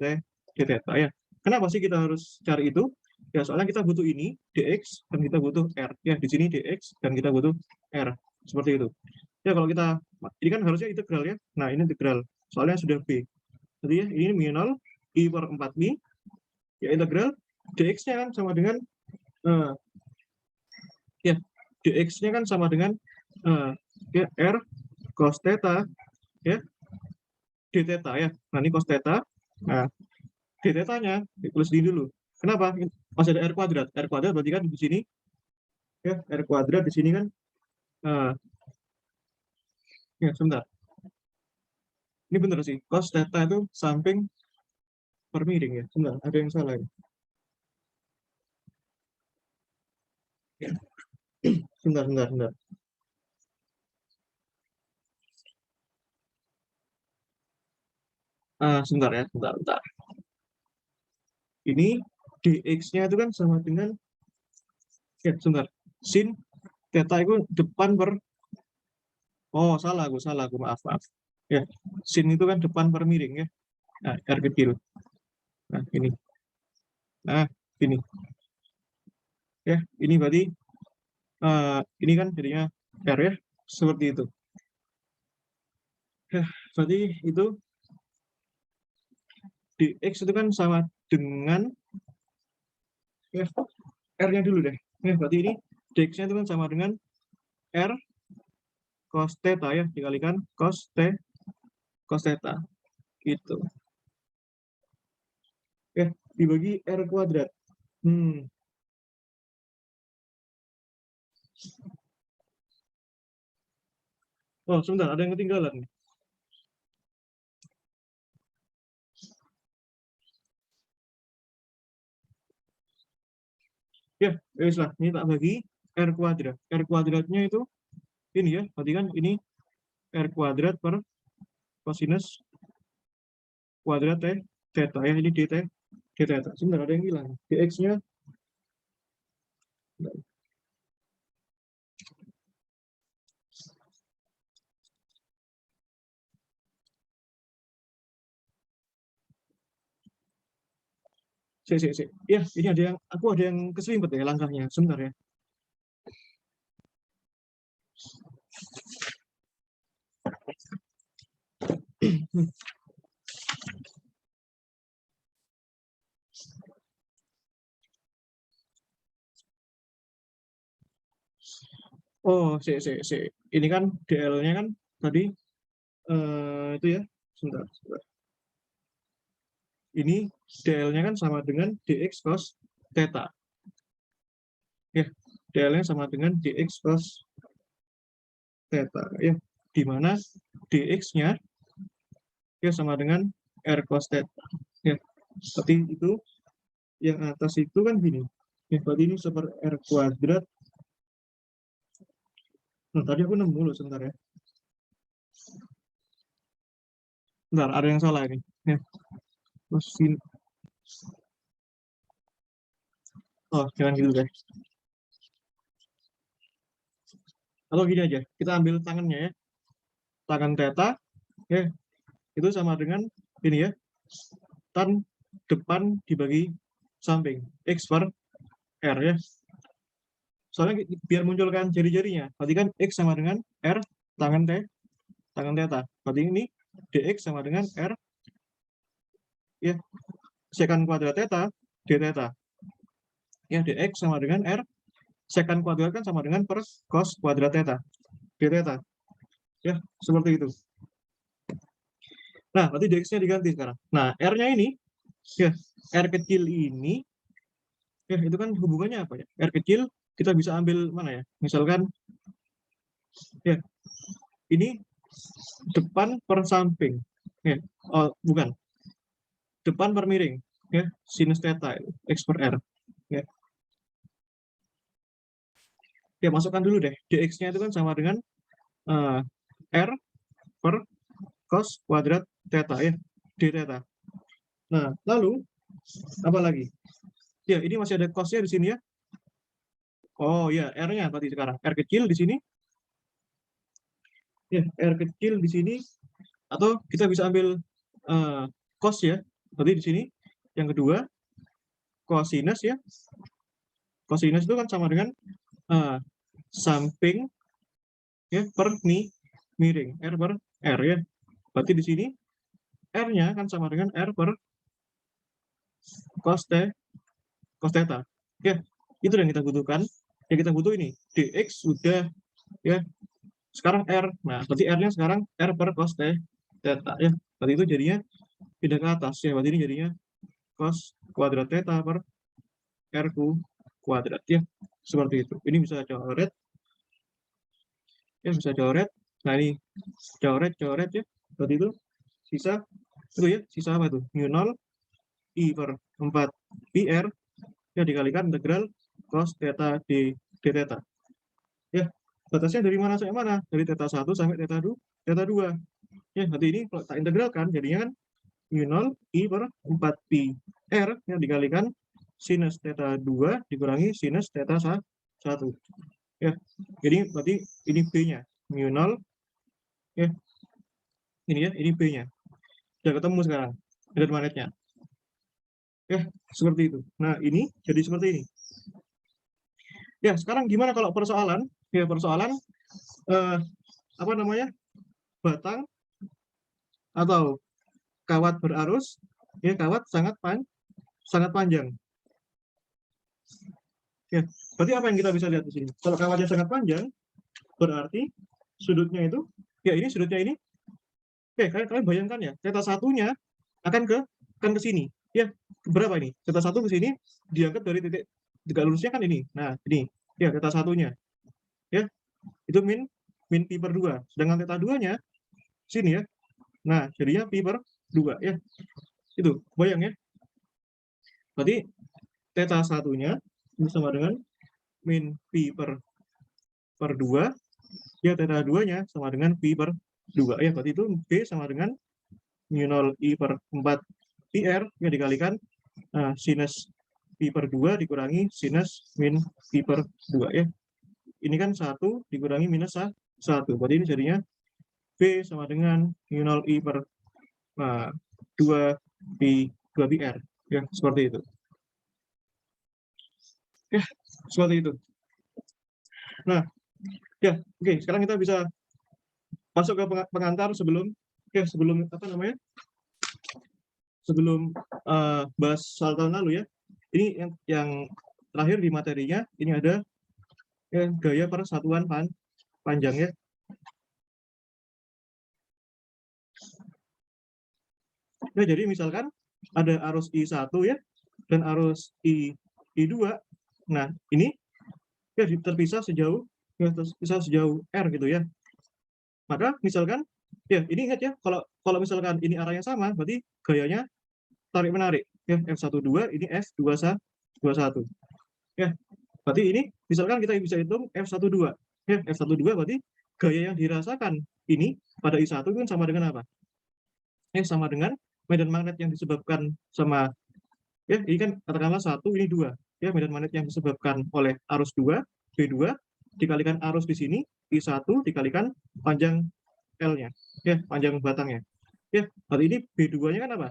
theta ya. Kenapa sih kita harus cari itu? Ya, soalnya kita butuh ini, dx, dan kita butuh R. Ya, di sini dx, dan kita butuh R. Seperti itu. Ya, kalau kita, ini kan harusnya integral ya. Nah, ini integral. Soalnya sudah B. Jadi ya, ini minimal I per 4B. Ya, integral dx-nya kan sama dengan, ya, dx-nya kan sama dengan ya, R cos theta, ya, d theta ya. Nah, ini cos theta. Nah, d theta-nya ditulis di dulu. Kenapa? Masih ada R kuadrat. R kuadrat berarti kan di sini, ya, R kuadrat di sini kan, ya, sebentar. Ini benar sih, cos theta itu samping per miring ya. Sebentar, ada yang salah ya. Sebentar, sebentar, sebentar. Sebentar ya, sebentar, sebentar. Ini dx-nya itu kan sama dengan, ya, sebentar. Sin theta itu depan per, oh, salah aku, maaf, maaf. Ya, sin itu kan depan per miring ya. Nah, R kecil. Nah, ini. Nah, ini. Ya, ini berarti ini kan jadinya R ya, seperti itu. Ya, berarti itu dx itu kan sama dengan, ya, R-nya dulu deh. Ya, berarti ini dx-nya itu kan sama dengan R cos theta ya, dikalikan cos theta. Gitu. Ya, dibagi R kuadrat. Hmm. Oh, sebentar, ada yang ketinggalan. Ya, lah, ini tak bagi R kuadrat. R kuadratnya itu ini ya, berarti kan ini R kuadrat per kosinus kuadrat theta ya, ini d theta. Sebentar, ada yang hilang. Dx-nya, si. Ya, ini ada yang, aku ada yang keselimpet ya langkahnya. Sebentar ya. Oh, si. Ini kan DL-nya kan tadi itu ya. Sebentar, sebentar. Ini DL-nya kan sama dengan dx cos theta. Ya, DL-nya sama dengan dx cos theta ya. Di mana dx-nya ya sama dengan r cos theta. Ya, seperti itu. Yang atas itu kan gini. Ya, berarti ini seperti r kuadrat. Nah, tadi aku nemu loh, sebentar ya. Bentar, ada yang salah ini. Ya, mesin. Oh, jangan gitu deh. Atau gini aja, kita ambil tangannya ya. Tangan theta, ya, itu sama dengan ini ya. Tan depan dibagi samping. X per R ya. Soalnya biar munculkan jari-jarinya. Berarti kan X sama dengan R tangan theta. Berarti ini dx sama dengan R ya, secant kuadrat theta d theta. Ya, dx sama dengan R secant kuadrat kan sama dengan per cos kuadrat theta d theta. Ya, seperti itu. Nah, berarti dx-nya diganti sekarang. Nah, R-nya ini, ya, R kecil ini, ya, itu kan hubungannya apa ya? R kecil, kita bisa ambil mana ya? Misalkan, ya, ini depan per samping. Ya, oh, bukan. Depan per miring. Ya, sinus theta, X per R. Ya, ya, masukkan dulu deh. Dx-nya itu kan sama dengan R per cos kuadrat theta, ya, d theta. Nah, lalu Apa lagi? Ya, ini masih ada cos-nya di sini ya. Oh ya, R-nya berarti sekarang. R kecil di sini. Ya, R kecil di sini. Atau kita bisa ambil cos ya. Berarti di sini. Yang kedua, cosinus ya. Cosinus itu kan sama dengan samping ya per miring. R per R ya. Berarti di sini R-nya kan sama dengan R per cos theta. Ya, itu yang kita butuhkan. Yang kita butuh ini, dx sudah ya sekarang R. Nah, berarti R-nya sekarang R per cos theta ya. Berarti itu jadinya pindah ke atas ya. Berarti ini jadinya cos kuadrat theta per R kuadrat ya. Seperti itu. Ini bisa coret. Ya, bisa coret. Nah, ini coret ya. Berarti itu sisa itu ya, sisa apa tuh? Mu 0 I per 4 pi R ya dikalikan integral cos theta d theta. Ya, batasnya dari mana sampai mana? Dari theta 1 sampai theta 2. Ya, berarti ini kalau tak integralkan jadinya kan mu 0 I per 4 pi R ya dikalikan sinus theta 2 dikurangi sinus theta 1. Ya, jadi berarti ini B-nya mu 0 ya. Ini ya, ini B-nya. Sudah ketemu sekarang medan magnetnya. Ya, seperti itu. Nah, ini jadi seperti ini. Ya, sekarang gimana kalau persoalan? Ya, persoalan apa namanya? Batang atau kawat berarus, ya kawat sangat panjang. Ya, berarti apa yang kita bisa lihat di sini? Kalau kawatnya sangat panjang, berarti sudutnya itu, ya ini sudutnya ini. Oke, kalian bayangkan ya, theta satunya akan ke sini. Ya, berapa ini? Theta 1 ke sini diangkat dari titik tegak lurusnya kan ini. Nah, ini. Ya, theta satunya. Ya, itu min pi per 2. Sedangkan theta 2-nya sini ya. Nah, jadinya pi per 2 ya. Itu, bayang ya. Berarti theta satunya ini sama dengan min pi per 2. Ya, theta 2-nya sama dengan pi per 2. Ya, berarti itu B sama dengan mu 0 I per 4 pi R yang dikalikan sinus pi per 2 dikurangi sinus min pi per 2 ya. Ini kan 1 dikurangi minus 1. Berarti ini jadinya B sama dengan mu 0 I per 2 pi R. Ya, seperti itu. Ya, seperti itu. Nah, ya, oke. Sekarang kita bisa masuk ke pengantar sebelum apa namanya? Sebelum bahas soal tahun lalu ya. Ini yang terakhir di materinya, ini ada gaya persatuan panjang ya. Nah, jadi misalkan ada arus I1 ya dan arus I2. Nah, ini ya terpisah sejauh R gitu ya. Maka misalkan ya ini ingat ya, kalau misalkan ini arahnya sama, berarti gayanya tarik menarik ya, F12 ini F21 ya. Berarti ini misalkan kita bisa hitung F12 ya, F12 berarti gaya yang dirasakan ini pada I1 itu sama dengan apa? Sama dengan medan magnet yang disebabkan sama ya, ini kan katakanlah 1 ini 2 ya, medan magnet yang disebabkan oleh arus 2 B2 dikalikan arus di sini I1 dikalikan panjang L-nya ya, panjang batangnya ya. Berarti ini B2-nya kan apa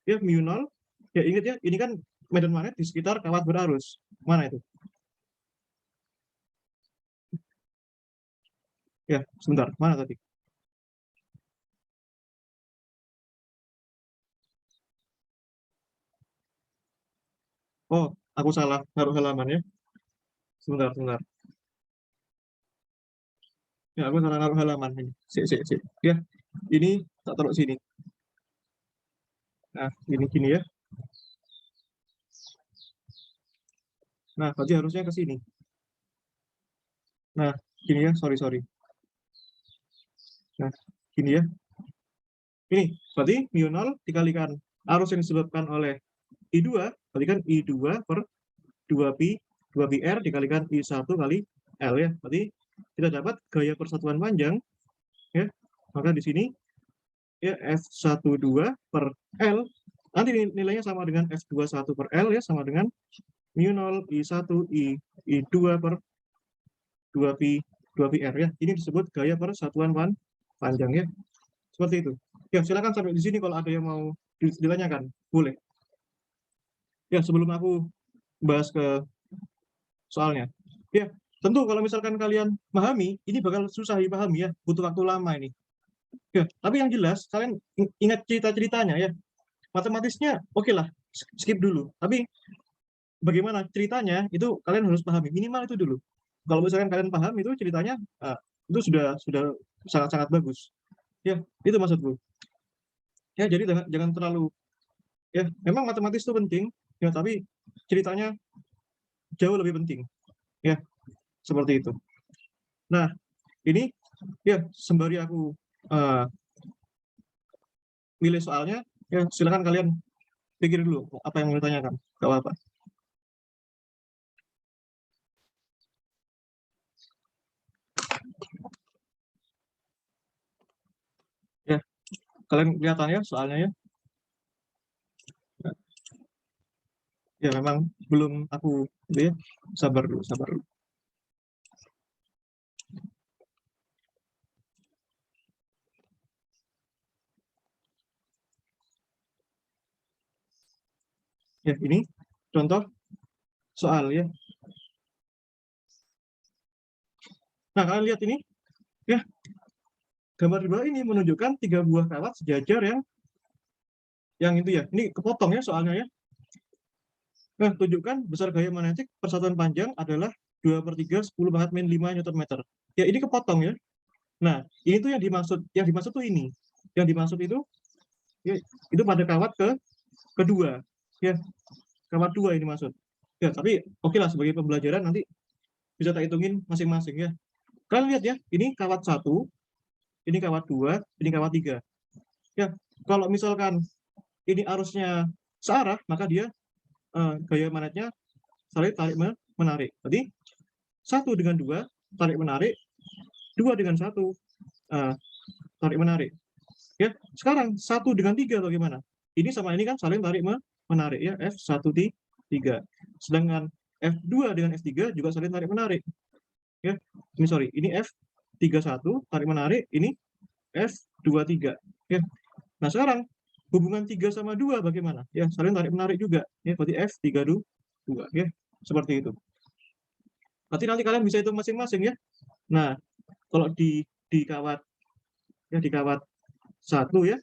ya, mu 0 ya. Ingat ya, ini kan medan magnet di sekitar kawat berarus. Mana itu ya, sebentar, mana tadi? Oh, aku salah naruh halaman ya, sebentar ya, aku salah naruh halaman ini. Sik ya, ini tak taruh sini. Nah, gini ya. Nah, berarti harusnya ke sini. Nah, gini ya, sorry. Nah, gini ya. Ini berarti mu 0 dikalikan arus yang disebabkan oleh I2, berarti kan I2 per 2 pi R dikalikan I1 kali L ya. Berarti kita dapat gaya persatuan panjang ya. Maka di sini ya F12 per L nanti nilainya sama dengan F21 per L ya, sama dengan mu 0 I1 I2 per 2pi 2pi R ya. Ini disebut gaya per satuan panjang ya. Seperti itu. Ya, silakan sampai di sini kalau ada yang mau ditanyakan. Boleh. Ya, sebelum aku bahas ke soalnya. Ya, tentu kalau misalkan kalian memahami, ini bakal susah dipahami ya, butuh waktu lama ini. Ya, tapi yang jelas kalian ingat cerita-ceritanya ya. Matematisnya oke lah, skip dulu. Tapi bagaimana ceritanya itu kalian harus pahami, minimal itu dulu. Kalau misalkan kalian paham itu ceritanya, itu sudah sangat-sangat bagus. Ya, itu maksudku. Ya, jadi jangan terlalu ya, memang matematis itu penting ya, tapi ceritanya jauh lebih penting. Ya, seperti itu. Nah, ini ya sembari aku milih soalnya, ya silakan kalian pikir dulu apa yang mau ditanyakan, nggak apa-apa. Ya, kalian kelihatan ya soalnya ya. Ya memang belum aku gitu ya, sabar dulu. Ya, ini contoh soal ya. Nah, kalian lihat ini ya, gambar di bawah ini menunjukkan 3 buah kawat sejajar yang itu ya. Ini kepotong ya soalnya ya. Nah, tunjukkan besar gaya magnetik persatuan panjang adalah 2/3 10⁻⁵ Nm. Ya, ini kepotong ya. Nah, ini tuh yang dimaksud tuh ini. Yang dimaksud itu ya, itu pada kawat kedua ya. Kawat 2 ini maksud. Ya, tapi oke lah, sebagai pembelajaran nanti bisa tak hitungin masing-masing ya. Kalian lihat ya, ini kawat 1, ini kawat 2, ini kawat 3. Ya, kalau misalkan ini arusnya searah, maka dia gaya magnetnya saling tarik menarik. Berarti 1 dengan 2 tarik menarik, 2 dengan 1 tarik menarik. Ya, sekarang 1 dengan 3 bagaimana? Ini sama ini kan saling tarik menarik ya, F1 3. Sedangkan F2 dengan F3 juga saling tarik menarik. Ya, ini sorry, ini F31 tarik menarik, ini F23 ya. Nah, sekarang hubungan 3 sama 2 bagaimana? Ya, saling tarik menarik juga ya, berarti F32 ya, seperti itu. Berarti nanti kalian bisa hitung masing-masing ya. Nah, kalau di kawat ya, di kawat 1 ya,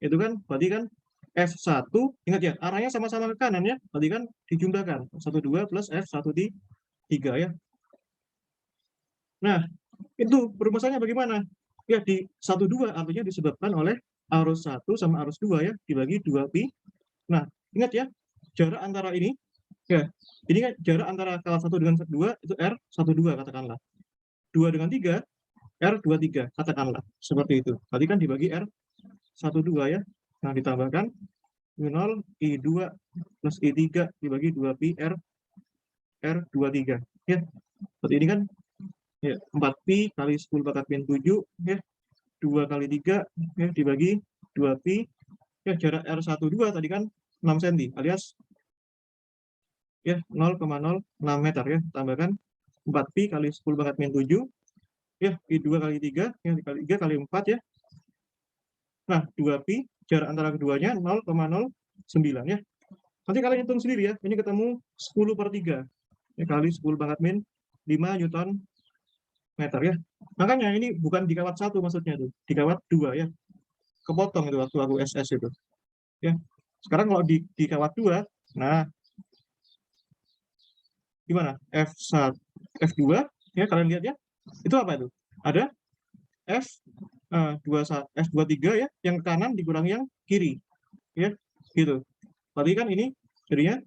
itu kan berarti kan F1, ingat ya, arahnya sama-sama ke kanan ya, berarti kan dijumlahkan 12 plus F13 ya. Nah, itu perumusannya bagaimana? Ya, di 12 artinya disebabkan oleh arus 1 sama arus 2 ya, dibagi 2pi. Nah, ingat ya, jarak antara ini ya, ini kan jarak antara kawat 1 dengan 2 itu R12 katakanlah. 2 dengan 3 R23 katakanlah, seperti itu. Tadi kan dibagi R12 ya. Nah, ditambahkan mu0 I2 plus I3 dibagi 2pi R23 ya. Berarti ini kan ya 4pi kali 10⁻⁷ ya, 2 kali 3 ya, dibagi 2pi ya, jarak R12 tadi kan 6 cm alias ya 0,06 meter ya, tambahkan 4pi kali 10⁻⁷ ya, I2 kali 3 ya, dikali 3 kali 4 ya. Nah, 2pi jarak antara keduanya 0,09 ya. Nanti kalian hitung sendiri ya, ini ketemu 10/3 ya, kali 10⁻⁵ Newton meter ya. Makanya ini bukan di kawat 1 maksudnya tuh, di kawat 2 ya. Kepotong itu waktu aku SS itu. Ya. Sekarang kalau di kawat 2, nah gimana? F1, F2 ya, kalian lihat ya. Itu apa itu? Ada F23 ya, yang kanan dikurangi yang kiri. Ya, gitu. Berarti kan ini jadinya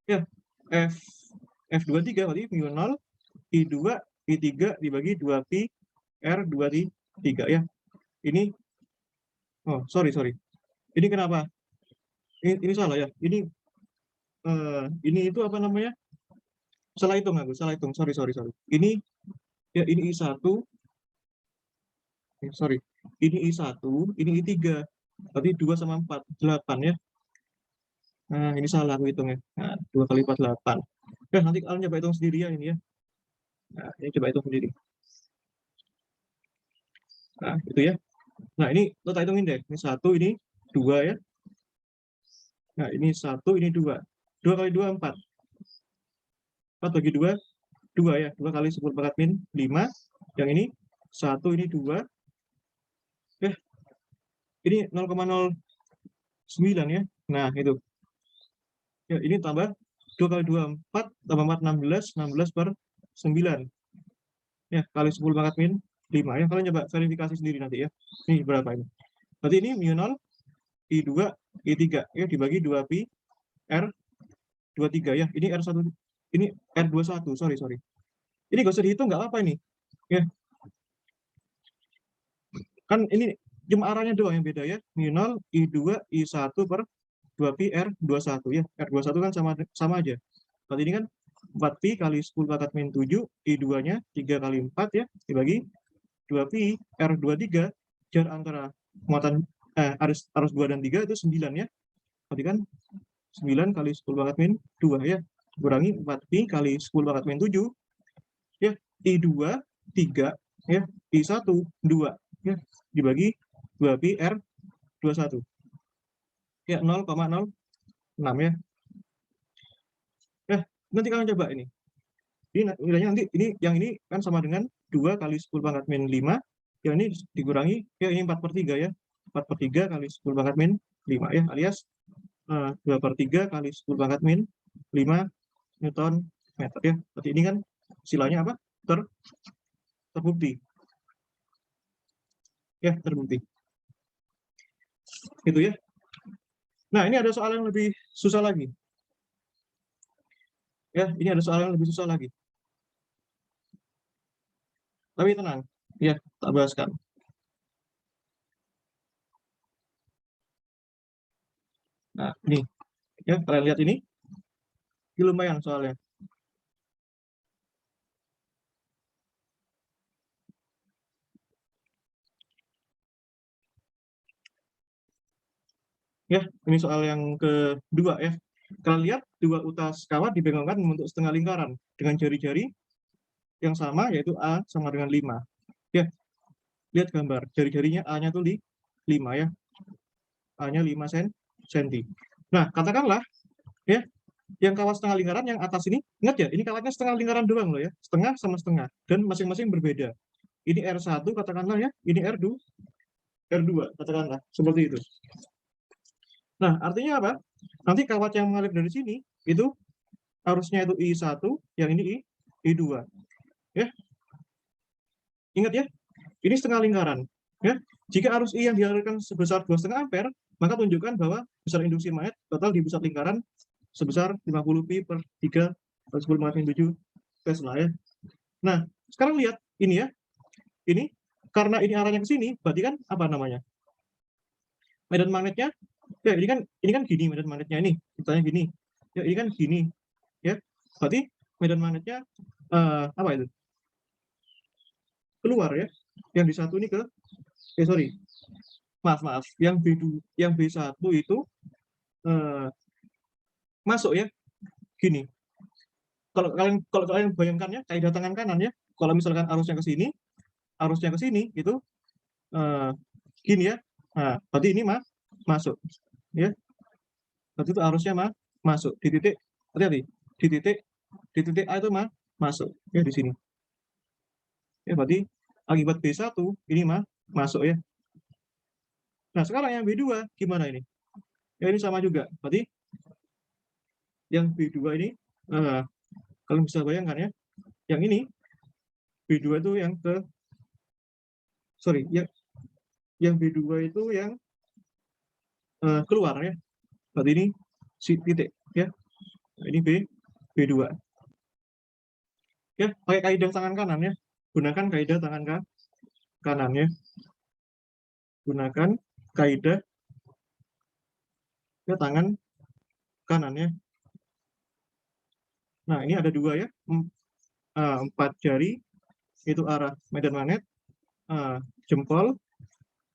ya F23 berarti mu0 I2 I3 dibagi 2pi R23 ya. Ini oh, sorry. Ini kenapa? Ini salah ya. Ini itu apa namanya? Salah hitung aku, salah hitung. Sorry. Ini ya, ini I1. Sorry. Ini I1, ini I3. Berarti 2 sama 4, 8 ya. Nah, ini salah aku hitungnya. Nah, 2 kali 4, 8. Nah, nanti kalian coba hitung sendiri ya ini ya. Nah, ini coba hitung sendiri. Nah, itu ya. Nah, ini lo tak hitungin deh. Ini 1, ini 2 ya. Nah, ini 1, ini 2. 2 kali 2, 4. 4 bagi 2, 2 ya. 2 kali 10 pangkat min 5. Yang ini 1, ini 2. Ini 0,09 ya. Nah, itu. Ya, ini tambah 2 kali 2, 4. Tambah 4, 16. 16 per 9. Ya, kali 10 pangkat min 5 ya. Kalian coba verifikasi sendiri nanti ya. Ini berapa ini? Berarti ini mu0, I2, I3 ya, dibagi 2pi R23 ya. Ini R1, ini R21, sorry. Ini gak usah dihitung, nggak apa-apa ini. Ya, kan ini cuma arahnya doang yang beda ya. Mu0, I2, I1 per 2pi R21 ya. R21 kan sama aja. Berarti ini kan 4pi kali 10 pangkat min 7, I2-nya 3 kali 4 ya, dibagi 2pi R23, jarak antara muatan arus 2 dan 3 itu 9 ya. Berarti kan 9 kali 10 pangkat min 2 ya. Kurangi 4pi kali 10 pangkat min 7 ya, I2 3 ya, I1 2 ya, dibagi 2pi R21 ya, 0,06 ya. Nanti kalian coba ini nilainya nanti yang ini kan sama dengan 2 kali 10 pangkat min 5, yang ini dikurangi ya, ini 4/3 ya, 4/3 kali 10 pangkat min 5 ya, alias 2/3 kali 10 pangkat min 5 Newton meter ya. Berarti ini kan silanya apa? Terbukti ya, terbukti gitu ya. Nah, ini ada soal yang lebih susah lagi ya, ini ada soal yang lebih susah lagi, tapi tenang ya, tak bahaskan. Nah, ini ya, kalian lihat ini lumayan soalnya ya. Ini soal yang kedua ya. Kalian lihat dua utas kawat dibengkokkan membentuk setengah lingkaran dengan jari-jari yang sama, yaitu A sama dengan 5 ya. Lihat gambar, jari-jarinya A-nya tuh 5 ya, A-nya 5 cm. Nah, katakanlah ya, yang kawat setengah lingkaran yang atas ini, ingat ya, ini kawatnya setengah lingkaran doang loh ya, setengah sama setengah, dan masing-masing berbeda. Ini R1 katakanlah ya, ini R2 katakanlah, seperti itu. Nah, artinya apa? Nanti kawat yang mengalir dari sini itu arusnya itu I1, yang ini I2 ya. Ingat ya, ini setengah lingkaran ya. Jika arus I yang dialirkan sebesar 2,5 ampere, maka tunjukkan bahwa besar induksi magnet total di pusat lingkaran sebesar 50 pi per 3 per 10⁻7 Tesla ya. Nah, sekarang lihat ini ya. Ini karena ini arahnya ke sini, berarti kan apa namanya? Medan magnetnya ya, ini kan gini medan magnetnya, ini ceritanya gini. Ya, ini kan gini ya. Berarti medan magnetnya apa itu? Keluar ya. Yang di satu ini ke sorry. Maaf. Yang B1 itu masuk ya. Gini. Kalau kalian bayangkan ya, kaidah tangan kanan ya. Kalau misalkan arusnya ke sini itu gini ya. Nah, berarti ini masuk ya. Berarti itu arusnya masuk di titik, hati-hati, di titik A itu masuk ya, di sini. Ya, berarti akibat B1 ini masuk ya. Nah, sekarang yang B2 gimana ini? Ya, ini sama juga. Berarti yang B2 ini kalian bisa bayangkan ya. Yang ini B2 itu yang yang B2 itu yang keluar ya. Berarti ini si titik ya. Nah, ini B2. Ya, pakai kaidah tangan kanan ya. Gunakan kaidah tangan kanan ya. Gunakan kaidah ya tangan kanan ya. Nah, ini ada 2 ya. 4 jari itu arah medan magnet, jempol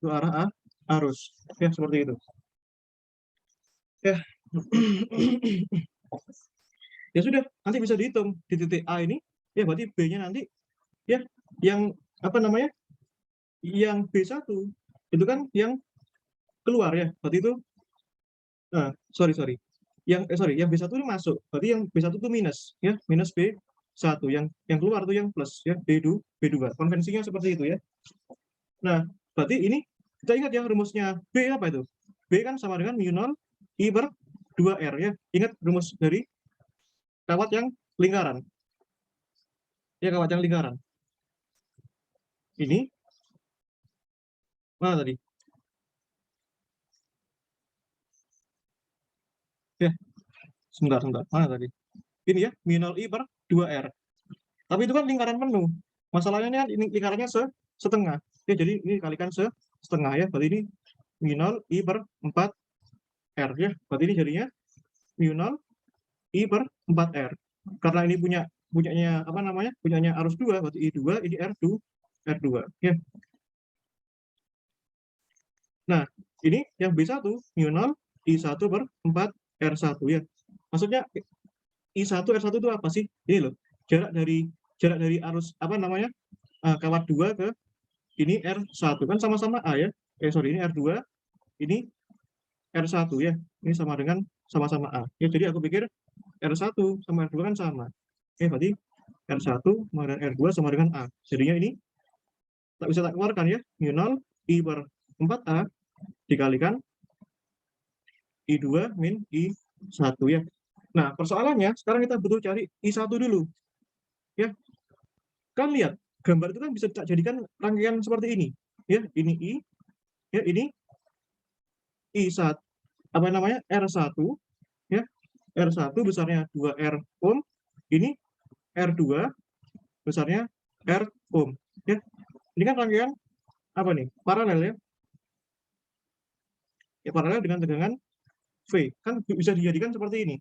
itu arah arus. Ya, seperti itu. Ya. Ya sudah, nanti bisa dihitung di titik A ini, ya berarti B-nya nanti ya yang apa namanya? Yang B1 itu kan yang keluar ya. Berarti itu sorry. Yang B1 ini masuk. Berarti yang B1 itu minus ya, minus B1. Yang keluar itu yang plus ya, B2. Konvensinya seperti itu ya. Nah, berarti ini kita ingat ya rumusnya B apa itu? B kan sama dengan mu0 I per 2R ya. Ingat rumus dari kawat yang lingkaran. Ya, kawat yang lingkaran. Ini mana tadi? Ya, sebentar. Mana tadi? Ini ya, mu0 I per 2R. Tapi itu kan lingkaran penuh. Masalahnya ini kan ini lingkarannya setengah. Ya, jadi ini kalikan setengah ya. Berarti ini mu0 I per 4R ya. Berarti ini jadinya mu0 I per 4R. Karena ini punyanya apa namanya? Punyanya arus 2, berarti I2, ini R2 ya. Nah, ini yang B1 mu0 I1 per 4R1 ya. Maksudnya I1 R1 itu apa sih? Ini loh. Jarak dari arus apa namanya? Kawat 2 ke ini R1 kan sama-sama A ya. Ini R2, ini R1 ya. Ini sama-sama A. Ya, jadi aku pikir R1 sama R2 kan sama. Berarti R1 sama dengan R2 sama dengan A. Jadinya ini tak bisa tak keluarkan ya. mu0 I per 4A dikalikan I2 min I1 ya. Nah, persoalannya sekarang kita butuh cari I1 dulu. Ya. Kan lihat, gambar itu kan bisa kita jadikan rangkaian seperti ini. Ya, ini I, ya ini I1 apa namanya? R1 ya. R1 besarnya 2R ohm, ini R2 besarnya R ohm ya. Ini kan rangkaian apa nih? Paralel ya. Ya, paralel dengan tegangan V. Kan bisa dijadikan seperti ini.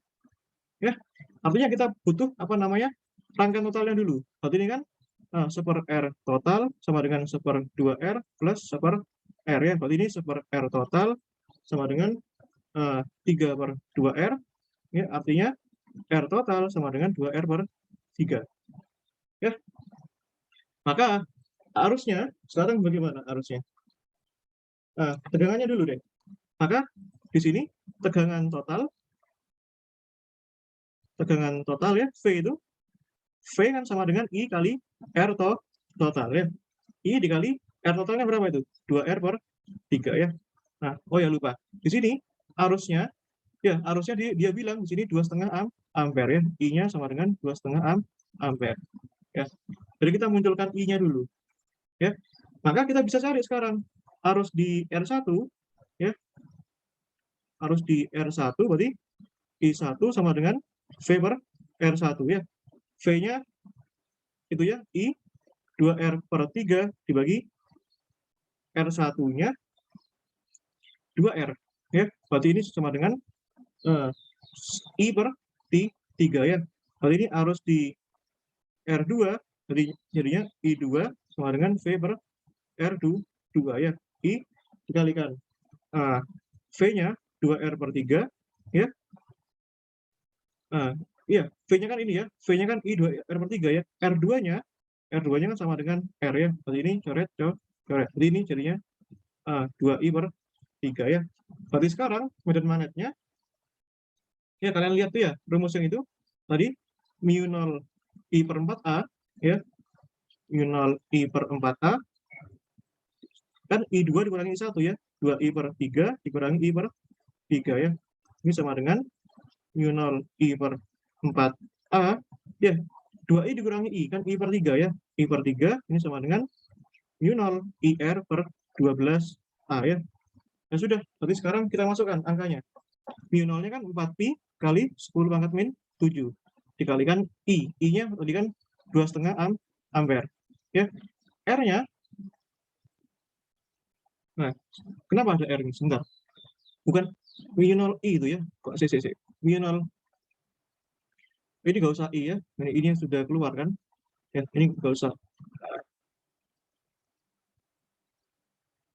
Ya. Artinya kita butuh apa namanya? Rangkaian totalnya dulu. Berarti ini kan 1/R total sama dengan 1/2R plus 1/R ya. Berarti ini 1/R total sama dengan 3/2R ya. Artinya R total sama dengan 2R per 3 ya. Maka arusnya sekarang bagaimana arusnya? Tegangannya dulu deh. Maka di sini tegangan total ya, V itu V kan sama dengan I kali R total ya. I dikali R totalnya berapa itu? 2R per 3 ya. Nah, oh ya lupa. Di sini arusnya dia bilang di sini 2,5 ampere ya. I-nya sama dengan 2,5 ampere ya. Jadi kita munculkan I-nya dulu ya. Maka kita bisa cari sekarang arus di R1 ya. Arus di R1 berarti I1 sama dengan V per R1 ya. V-nya itu ya I 2R per 3 dibagi R1-nya 2R ya. Berarti ini sama dengan I per 3 ya. Berarti ini arus di R2 jadinya I2 sama dengan V per R2 ya. I dikalikan V-nya 2R per 3 ya. Iya, V-nya kan ini ya. V-nya kan I2R per 3 ya. R2-nya kan sama dengan R ya. Berarti ini coret. Jadi ini jadinya 2I per 3 ya. Berarti sekarang medan magnetnya ya kalian lihat tuh ya rumus yang itu tadi mu0 I per 4A ya. mu0 I per 4A kan I2 dikurangi I1 ya. 2I per 3 dikurangi I per 3 ya. Ini sama dengan mu0 I per 4A ya. 2I dikurangi I kan I per 3 ya. I per 3 ini sama dengan mu0 IR per 12A ya. Ya sudah, berarti sekarang kita masukkan angkanya. mu0-nya kan 4pi kali 10 pangkat min 7 dikalikan I. I-nya tadi kan 2,5 ampere. Ya. R-nya nah, kenapa ada R ini? Sebentar. Bukan mu0 I itu ya. Kok mu0 ini nggak usah I ya. Ini yang sudah keluar kan. Ya, ini nggak usah.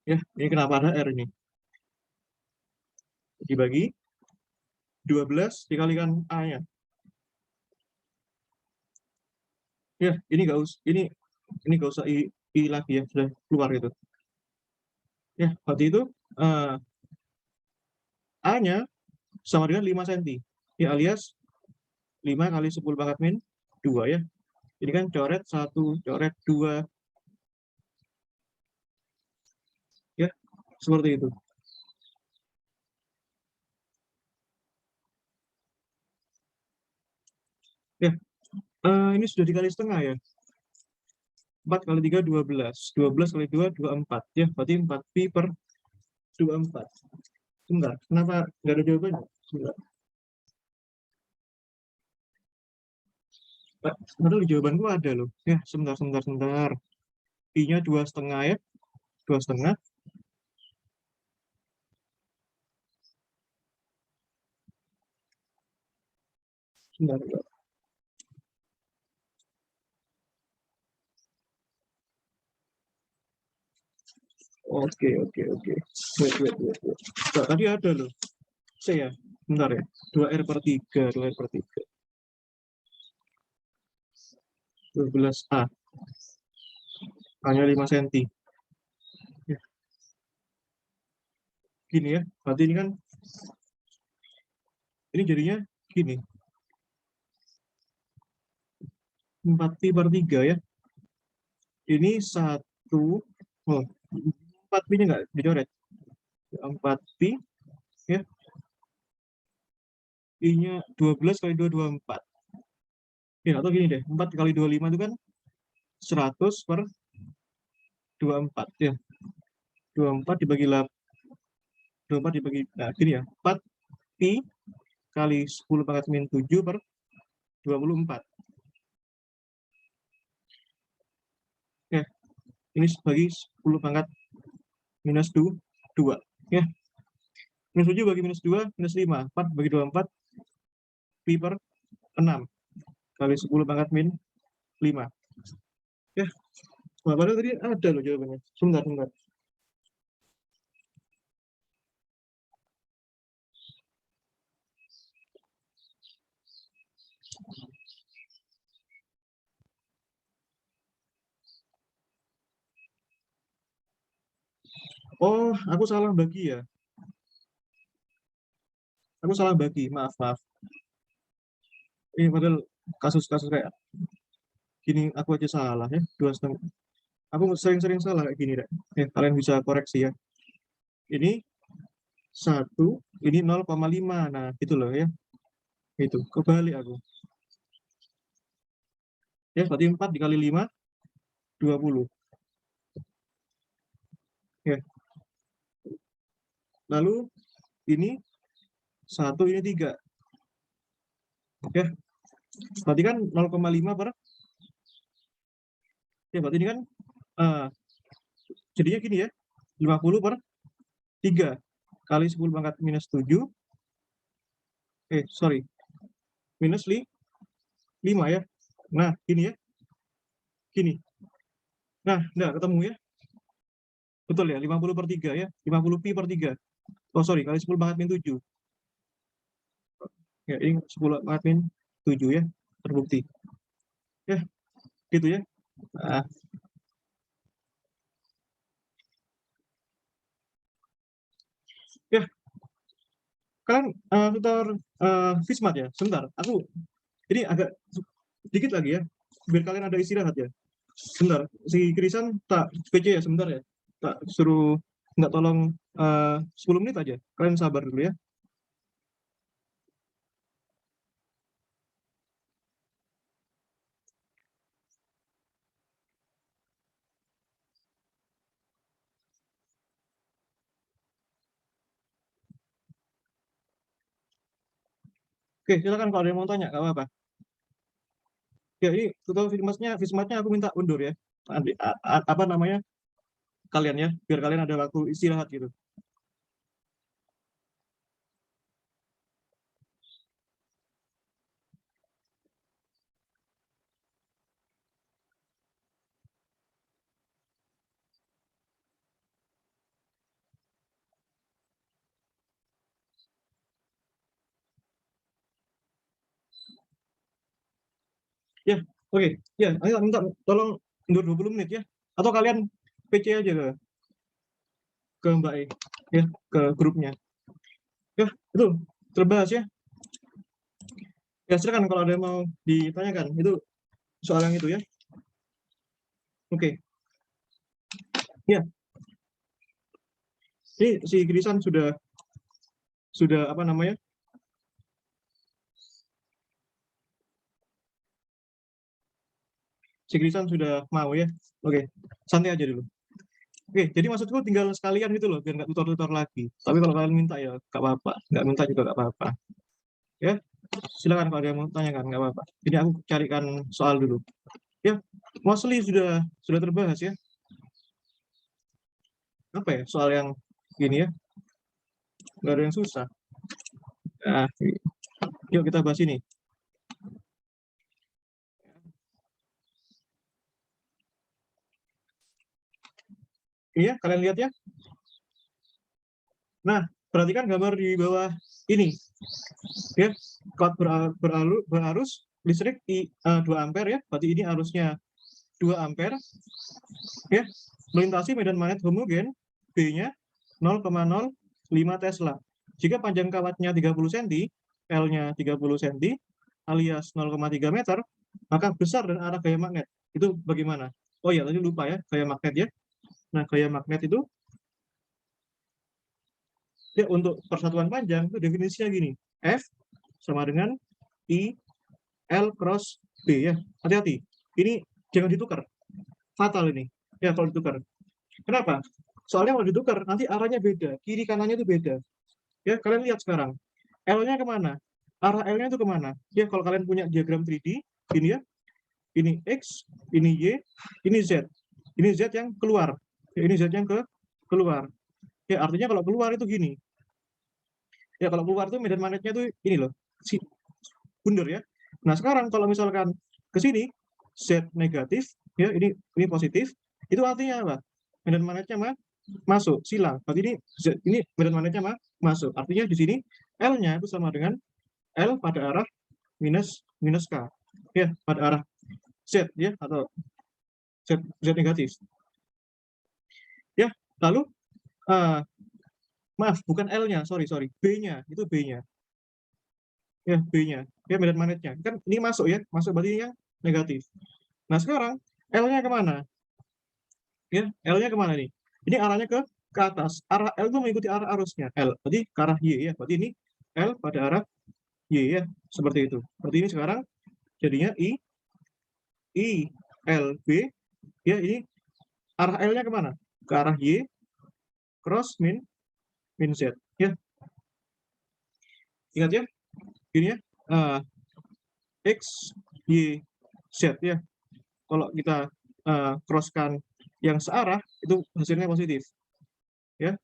Ya, ini kenapa ada R ini? dibagi 12 dikalikan A-nya. Ya, ini nggak usah I lagi ya, sudah keluar itu. Ya, berarti itu A-nya sama dengan 5 cm. Ya, alias 5 kali 10 pangkat min 2 ya. Ini kan coret 1, coret 2. Ya, seperti itu. Ya, ini sudah dikali setengah ya. 4 kali 3, 12. 12 kali 2, 24. Ya, berarti 4pi per 24. Sebentar, kenapa nggak ada jawabannya? Sebentar. Padahal di jawaban gua ada loh. Ya, sebentar. Pi-nya 2,5 ya. 2,5. Sebentar. Oke. Wait. Nah, tadi ada loh. Saya, bentar ya. 2R per 3, 2R per 3. 12A. Hanya 5 cm. Ya, gini ya. Berarti ini kan, ini jadinya gini. 4pi per 3 ya. Ini 1, oh, 4pi-nya nggak dicoret. 4pi, ya. I-nya 12 kali 2, 24. Ya, atau gini deh. 4 kali 25 itu kan 100 per 24 ya. 24 dibagi 8, 24 dibagi, nah gini ya. 4 pi kali 10 pangkat min 7 per 24. Ya, ini bagi 10 pangkat minus 2. Ya, minus 7 bagi minus 2, minus 5. 4 bagi 24, pi per 6 kali 10 pangkat min 5. Ya, nah, padahal tadi ada loh jawabannya. Sebentar. Oh, aku salah bagi ya. Aku salah bagi, maaf. Ini padahal kasus-kasus kayak gini aku aja salah ya. 2,5. Aku sering-sering salah kayak gini deh. Kalian bisa koreksi ya. Ini 1, ini 0,5. Nah, gitu loh ya. Itu, kebalik aku. Ya, berarti 4 dikali 5, 20. Ya. Lalu ini 1, ini 3. Ya, berarti kan 0,5 per, ya berarti ini kan jadinya gini ya. 50 per 3 kali 10 pangkat minus 7. Sorry. Minus 5 ya. Nah, gini ya. Gini. Nah, enggak ketemu ya. Betul ya, 50 per 3 ya. 50 pi per 3. Oh, sorry, kali 10 pangkat min 7. Ya, ini 10 pangkat min 7 ya. Terbukti. Ya, gitu ya. Nah, ya, kalian tutor Fismat ya. Sebentar, aku ini agak sedikit lagi ya. Biar kalian ada istirahat ya. Sebentar, si Krisan tak PC ya sebentar ya. Tak suruh nggak tolong 10 menit aja. Kalian sabar dulu ya. Oke, silakan kalau ada yang mau tanya, nggak apa-apa. Ya, ini tutor Fismatnya aku minta undur ya. Apa namanya, kalian ya, biar kalian ada waktu istirahat gitu. Ya, oke. Ya, ayo minta tolong mundur 20 menit ya. Atau kalian PC aja ke Mbak E, ya, ke grupnya. Ya, itu terbahas ya. Ya, silakan kalau ada yang mau ditanyakan. Itu soal yang itu ya. Oke. Ya, ini si Krisan sudah apa namanya? Si Krisan sudah mau ya. Oke. Santai aja dulu. Oke, jadi maksudku tinggal sekalian gitu loh, biar nggak tutor-tutor lagi. Tapi kalau kalian minta ya nggak apa-apa, nggak minta juga nggak apa-apa. Ya, silakan kalau ada yang mau tanyakan, nggak apa-apa. Ini aku carikan soal dulu. Ya, mostly sudah terbahas ya. Apa ya soal yang gini ya? Nggak ada yang susah. Nah, yuk kita bahas ini. Iya, kalian lihat ya. Nah, perhatikan gambar di bawah ini. Ya, kuat berarus listrik 2 ampere ya. Berarti ini arusnya 2 ampere ya. Melintasi medan magnet homogen B-nya 0,05 Tesla. Jika panjang kawatnya 30 cm, L-nya 30 cm alias 0,3 meter, maka besar dan arah gaya magnet. Itu bagaimana? Oh ya, tadi lupa ya, gaya magnet ya. Nah, gaya magnet itu ya untuk persatuan panjang itu definisinya gini. F sama dengan I L cross B ya. Hati-hati. Ini jangan ditukar. Fatal ini. Ya kalau ditukar. Kenapa? Soalnya kalau ditukar nanti arahnya beda, kiri kanannya itu beda. Ya, kalian lihat sekarang. L-nya kemana? Arah L-nya itu kemana? Ya, kalau kalian punya diagram 3D, ini ya, ini X, ini Y, ini Z. Ini Z yang keluar. Ya, ini Z yang keluar. Ya, artinya kalau keluar itu gini. Ya, kalau keluar itu medan magnetnya itu ini loh, si bundar ya. Nah, sekarang kalau misalkan ke sini Z negatif, ya ini positif, itu artinya apa? Medan magnetnya masuk, silang. Berarti ini medan magnetnya masuk. Artinya di sini L-nya itu sama dengan L pada arah minus minus K. Ya, pada arah Z ya atau Z negatif. Ya, lalu maaf bukan L-nya, sorry, B-nya, itu B-nya. Ya, B-nya. Ya, medan magnetnya. Kan ini masuk ya, masuk berarti yang negatif. Nah, sekarang L-nya kemana? Ya, L-nya kemana nih? Ini arahnya ke atas. Arah L itu mengikuti arah arusnya. L, berarti ke arah Y ya. Berarti ini L pada arah Y ya. Seperti itu. Berarti ini sekarang jadinya L, B. Ya, ini arah L-nya kemana? Ke arah Y, cross min Z. Ya, ingat ya. Gini ya. X, Y, Z ya. Kalau kita crosskan yang searah, itu hasilnya positif. Ya,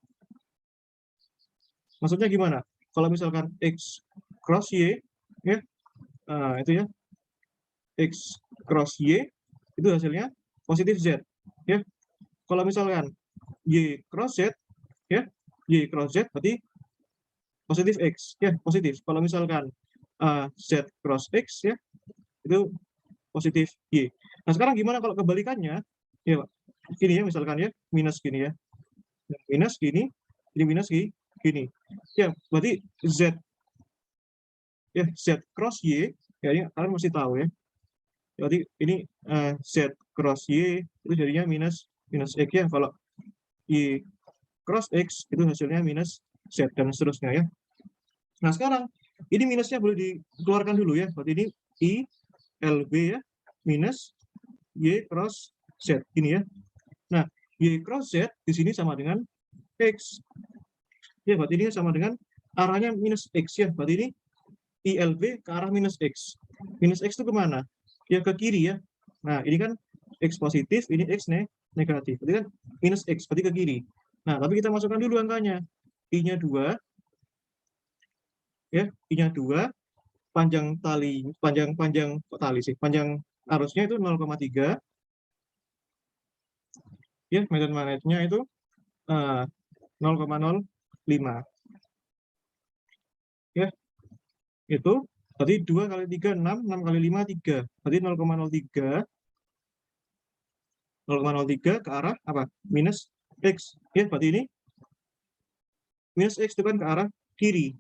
maksudnya gimana? Kalau misalkan X cross Y, ya, itu ya, X cross Y, itu hasilnya positif Z. Ya, kalau misalkan Y cross Z, ya, Y cross Z berarti positif X, ya, positif. Kalau misalkan Z cross X, ya, itu positif Y. Nah, sekarang gimana kalau kebalikannya? Ya, gini ya, misalkan ya, minus gini ya. Minus gini, ini minus gini. Ya, berarti Z, ya, Z cross Y, ya, ini kalian mesti tahu ya. Berarti ini Z cross Y itu jadinya minus X ya. Kalau Y cross X itu hasilnya minus Z dan seterusnya ya. Nah, sekarang ini minusnya boleh dikeluarkan dulu ya. Berarti ini I LB ya minus Y cross Z ini ya. Nah, Y cross Z di sini sama dengan X. Ya, berarti ini sama dengan arahnya minus X ya. Berarti ini ILB ke arah minus X. Minus X itu kemana? Ya ke kiri ya. Nah, ini kan X positif, ini X negatif. Berarti kan minus X, berarti ke kiri. Nah, tapi kita masukkan dulu angkanya. I-nya 2, ya, I-nya 2, panjang tali, panjang kok tali sih, panjang arusnya itu 0,3, ya, medan magnetnya itu 0,05. Ya, itu Berarti 2 kali 3, 6, 6 kali 5, 3. Berarti 0,03 ke arah apa? Minus X. Ya, berarti ini minus X itu kan ke arah kiri.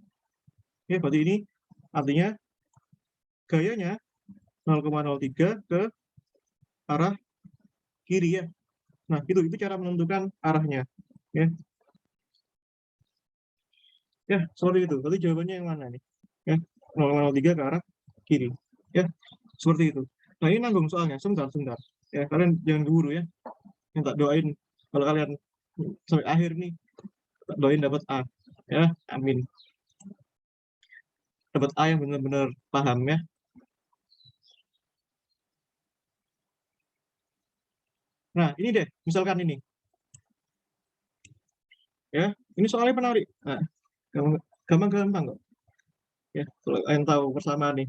Ya, berarti ini artinya gayanya 0,03 ke arah kiri ya. Nah, itu cara menentukan arahnya. Ya, ya seperti itu. Berarti jawabannya yang mana nih? Ya, 0,03 ke arah kiri. Ya, seperti itu. Nah, ini nanggung soalnya. Sebentar. Ya, kalian jangan keburu ya. Yang tak doain kalau kalian sampai akhir nih, tak doain dapat A. Ya, amin. Dapat A yang benar-benar paham ya. Nah, ini deh, misalkan ini. Ya, ini soalnya menarik. Nah, gampang kok. Ya, kalau kalian tahu persamaan nih.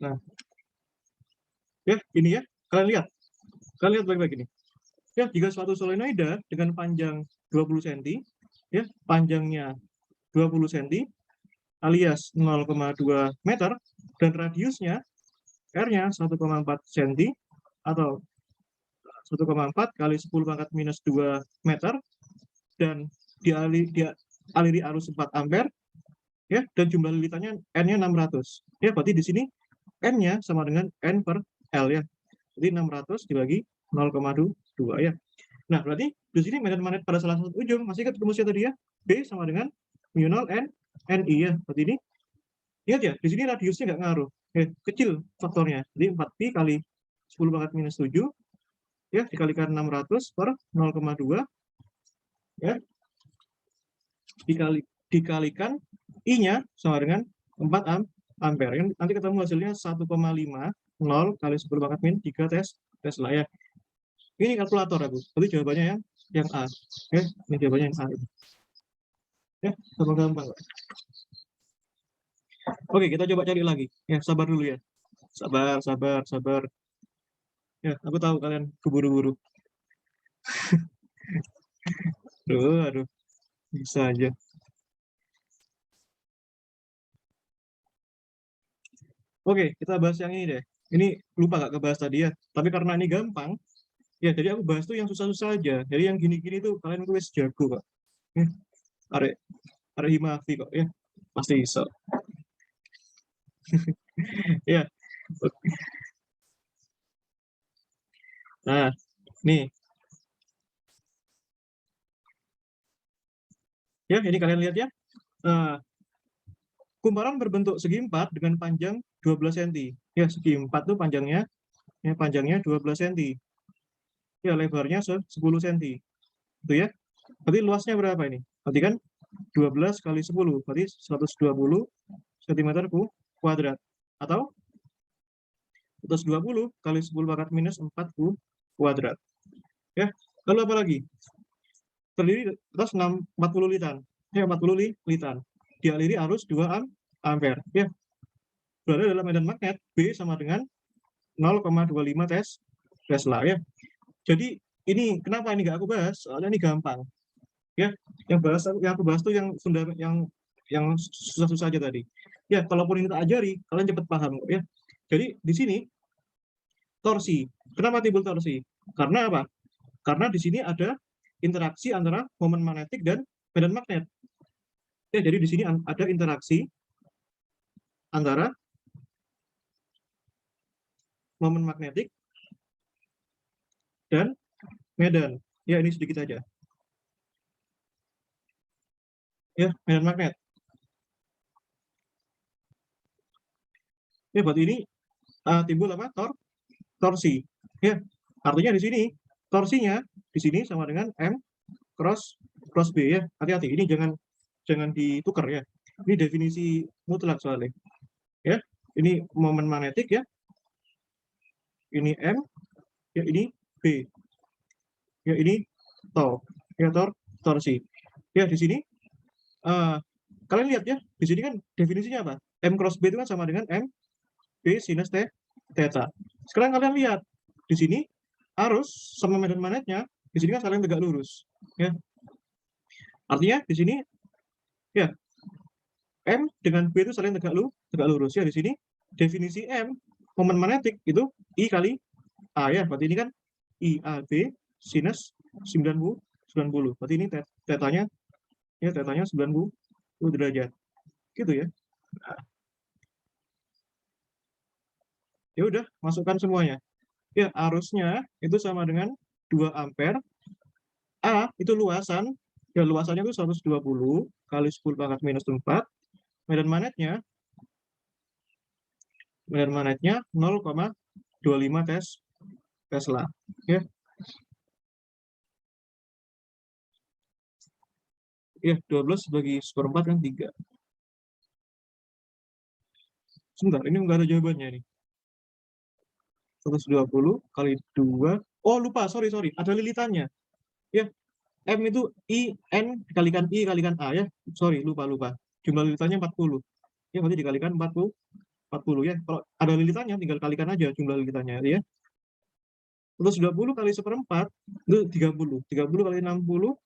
Nah, ya, ini ya. Kalian lihat baik-baik ini. Ya, jika suatu solenoida dengan panjang 20 cm, ya, panjangnya 20 cm alias 0,2 meter dan radiusnya R-nya 1,4 cm atau 1,4 kali 10 pangkat minus 2 meter dan dialiri arus 4 ampere ya, dan jumlah lilitannya N-nya 600. Ya, berarti di sini N-nya sama dengan N per L ya. Jadi 600 dibagi 0,2 ya. Nah, berarti di sini medan magnet pada salah satu ujung masih ingat rumusnya tadi ya. B sama dengan mu 0 N NI ya. Berarti ini ingat ya, di sini radiusnya nggak ngaruh. Kecil faktornya. Jadi 4pi kali 10 pangkat minus 7 ya dikalikan 600 per 0,2 ya dikalikan I-nya sama dengan 4 ampere. Nanti ketemu hasilnya 1,50 kali 10 pangkat min 3 Tesla ya. Ini kalkulator aku. Tapi jawabannya yang A. Ya, ini jawabannya yang A. Ya, gampang-gampang. Oke, kita coba cari lagi. Ya, sabar dulu ya. Sabar. Ya, aku tahu kalian keburu-buru. Aduh, bisa aja. Oke, kita bahas yang ini deh. Ini lupa gak kebahas tadi ya. Tapi karena ini gampang, ya jadi aku bahas tuh yang susah-susah aja. Jadi yang gini-gini tuh kalian tuh jago kok. Ya, arek himafi kok ya. Pasti bisa. Ya. Nah, nih. Ya, ini kalian lihat ya. Nah, kumparan berbentuk segi empat dengan panjang 12 cm. Ya, segi empat tuh panjangnya 12 cm. Ya, lebarnya 10 cm. Itu ya. Berarti luasnya berapa ini? Berarti kan 12 kali 10, berarti 120 cm kuadrat. Atau 120 kali 10 pangkat minus 4 kuadrat. Ya, lalu apa lagi? Terdiri atas 40 litan. Ya, 40 litan. Dialiri arus 2 ampere. Ya, berada dalam medan magnet B sama dengan 0,25 Tesla ya. Jadi ini kenapa ini nggak aku bahas? Soalnya ini gampang. Ya, yang aku bahas tuh yang susah-susah aja tadi. Ya, kalaupun ini tak ajari, kalian cepat paham kok ya. Jadi di sini torsi. Kenapa timbul torsi? Karena apa? Karena di sini ada interaksi antara momen magnetik dan medan magnet. Ya, jadi di sini ada interaksi antara momen magnetik dan medan. Ya, ini sedikit aja. Ya, medan magnet. Ya, buat ini timbul apa? Torsi. Ya, artinya di sini torsinya di sini sama dengan M cross B ya. Hati-hati, ini jangan ditukar ya. Ini definisi mutlak soalnya. Ya, ini momen magnetik ya. Ini M, ya ini B. Ya ini ya torsi. Ya di sini kalian lihat ya, di sini kan definisinya apa? M cross B itu kan sama dengan M B sinus theta. Sekarang kalian lihat di sini arus sama medan magnetnya di sini kan saling tegak lurus. Ya, artinya di sini ya M dengan B itu saling tegak lurus ya. Di sini definisi M momen magnetik itu I kali A ya. Berarti ini kan IAB sinus 90. Berarti ini tetanya ya, tetanya 90 derajat. Gitu ya. Nah, ya udah, masukkan semuanya. Ya, arusnya itu sama dengan 2 ampere. A itu luasan, ya luasannya itu 120 kali 10 pangkat minus 4. Medan magnetnya 0,25 Tesla. Ya, ya 12 bagi 1/4 kan 3. Sebentar, ini enggak ada jawabannya nih. 120 kali 2. Oh, lupa, sorry. Ada lilitannya. Ya, M itu I, N dikalikan I kalikan A ya. Sorry, lupa. Jumlah lilitannya 40. Ya, berarti dikalikan 40 ya. Kalau ada lilitannya, tinggal kalikan aja jumlah lilitannya ya. 120 kali 1/4 itu 30. 30 kali 60,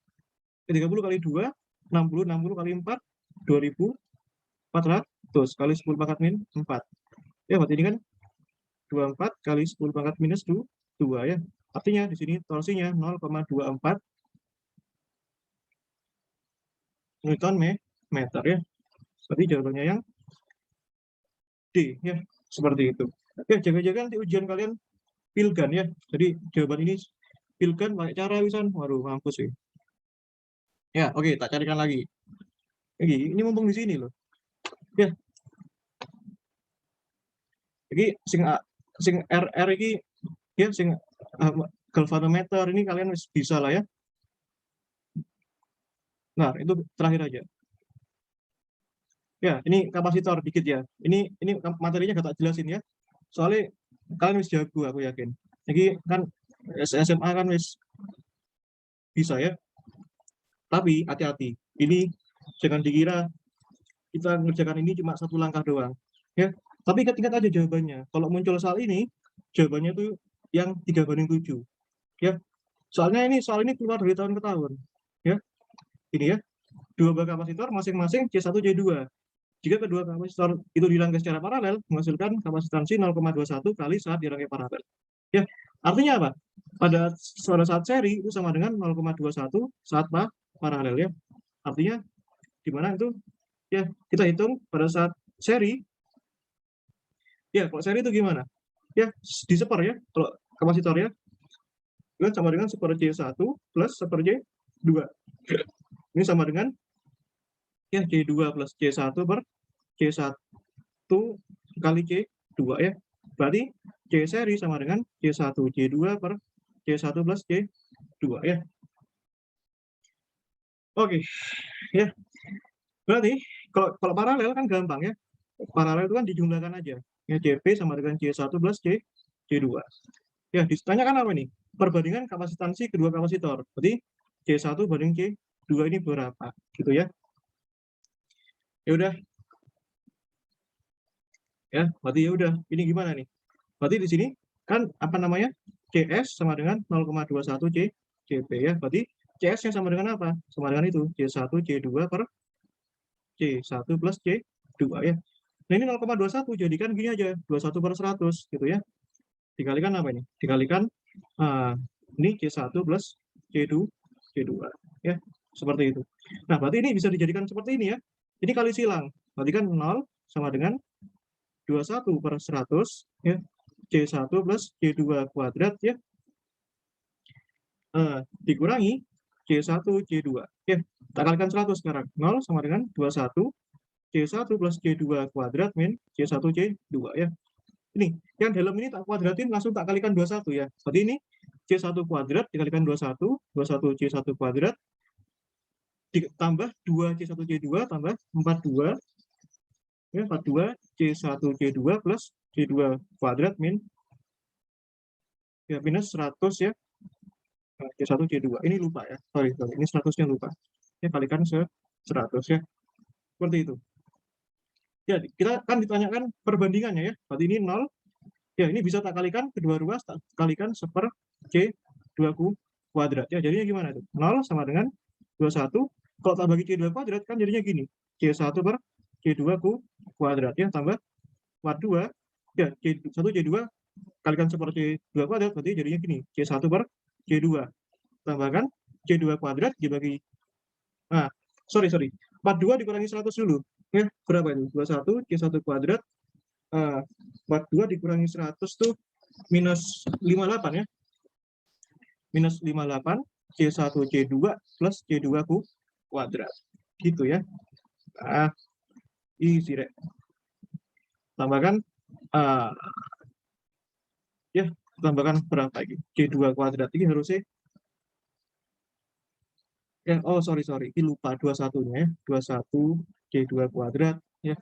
30 kali 2, 60 kali 4, 2400 kali 10 pangkat min 4. Ya, berarti ini kan 24 kali 10 pangkat minus 2 ya. Artinya di sini torsinya 0,24 Newton meter ya. Berarti jawabannya yang D ya, seperti itu. Ya, jaga-jaga nanti ujian kalian pilgan ya. Jadi jawaban ini pilgan pakai cara wisan. Waduh, mampus sih. Ya, oke, tak carikan lagi. Ini mumpung di sini loh. Ya. Iki sing RR iki ya sing galvanometer ini kalian bisa lah ya. Nah, itu terakhir aja. Ya, ini kapasitor dikit ya. Ini materinya gak tak jelasin ya. Soalnya kalian wis jago aku yakin. Jadi kan SMA kan wis bisa ya. Tapi hati-hati. Ini jangan dikira kita mengerjakan ini cuma satu langkah doang. Ya. Tapi ingat-ingat aja jawabannya. Kalau muncul soal ini, jawabannya itu yang 3/7. Ya. Soal ini keluar dari tahun ke tahun. Ya. Ini ya. Dua buah kapasitor masing-masing C1 C2. Jika kedua kapasitor itu dirangkai secara paralel, menghasilkan kapasitansi 0,21 kali saat dirangkai paralel. Ya, artinya apa? Pada saat seri itu sama dengan 0,21 saat paralel ya. Artinya di mana itu? Ya, kita hitung pada saat seri. Ya, kalau seri itu gimana? Ya, diseper ya. Kalau kapasitor ya, itu sama dengan seper C1 plus seper C2. Ini sama dengan ya C2 plus C1 per C1 kali C2 ya. Berarti C seri sama dengan C1 C2 per C1 plus C2 ya. Oke. Ya. Berarti kalau paralel kan gampang ya. Paralel itu kan dijumlahkan aja. Ya, CP sama dengan C1 plus C2. Ya, ditanyakan apa nih? Perbandingan kapasitansi kedua kapasitor. Berarti C1 banding C2 ini berapa? Gitu ya. Ya udah. Ya, berarti ya udah. Ini gimana nih? Berarti di sini kan apa namanya? CS sama dengan 0,21 CP ya. Berarti CS-nya sama dengan apa? Sama dengan itu, C1 C2 per C1 plus C2 ya. Nah, ini 0,21 jadikan gini aja, 21 per 100 gitu ya. Dikalikan apa ini? Dikalikan ini C1 plus C2 ya. Seperti itu. Nah, berarti ini bisa dijadikan seperti ini ya. Ini kali silang. Berarti kan 0 sama dengan 21 per 100 ya. C1 plus C2 kuadrat ya. Dikurangi C1 C2 ya. Kita kalikan 100 sekarang. 0 sama dengan 21 C1 plus C2 kuadrat min C1 C2 ya. Ini yang dalam ini tak kuadratin langsung tak kalikan 21 ya. Berarti ini C1 kuadrat dikalikan 21 C1 kuadrat ditambah 2 C1 C2 tambah 42 ya, 42 C1 C2 plus C2 kuadrat min ya minus 100 ya. C1 C2 ini lupa ya. Sorry, ini 100-nya lupa. Ya, kalikan 100 ya. Seperti itu. Ya, kita kan ditanyakan perbandingannya ya. Berarti ini 0. Ya, ini bisa tak kalikan kedua ruas, tak kalikan seper C2 kuadrat. Ya, jadinya gimana tuh? 0 sama dengan 21. Kalau tak bagi C2 kuadrat kan jadinya gini. C1 per C2 kuadrat ya, tambah kuad 2 ya, C1 C2 kalikan 1 per C2 kuadrat, berarti jadinya gini, C1 per C2 tambahkan C2 kuadrat dibagi, nah sorry 42 dikurangi 100 dulu ya, berapa ini 21 C1 kuadrat, 42 dikurangi 100 tuh minus 58 ya, minus 58 C1 C2 plus C2 kuadrat gitu ya. Easy rek. Tambahkan ya, tambahkan berapa lagi, C2 kuadrat ini harusnya ya, oh sorry ini lupa 21-nya ya, 21 C2 kuadrat ya,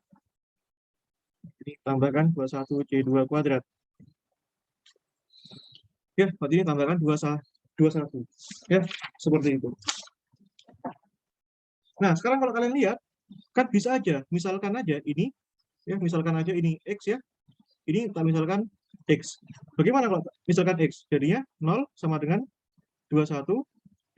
ini tambahkan 21 C2 kuadrat ya, berarti ini tambahkan 21 ya, seperti itu. Nah sekarang kalau kalian lihat kan bisa aja, misalkan aja ini ya, misalkan aja ini X ya, ini tak misalkan X, bagaimana kalau misalkan X, jadinya 0 sama dengan 21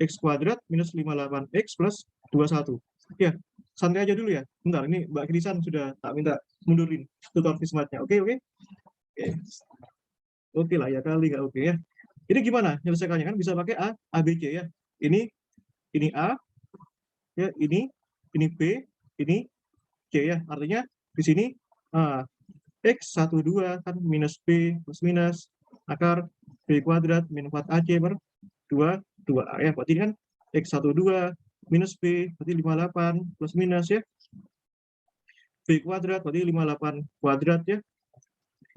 X kuadrat minus 58 X plus 21 ya, santai aja dulu ya, bentar ini Mbak Krisan sudah tak minta mundurin tutor Fismatnya. Oke lah ya, kali nggak oke ya. Ini gimana menyelesaikannya, kan bisa pakai A, B, C ya, ini A ya, ini B, ini C ya, artinya di sini X 12 kan minus B plus minus akar B kuadrat min 4AC per 2A ya, berarti kan X 12 minus B berarti 58 plus minus ya, B kuadrat berarti 58 kuadrat ya,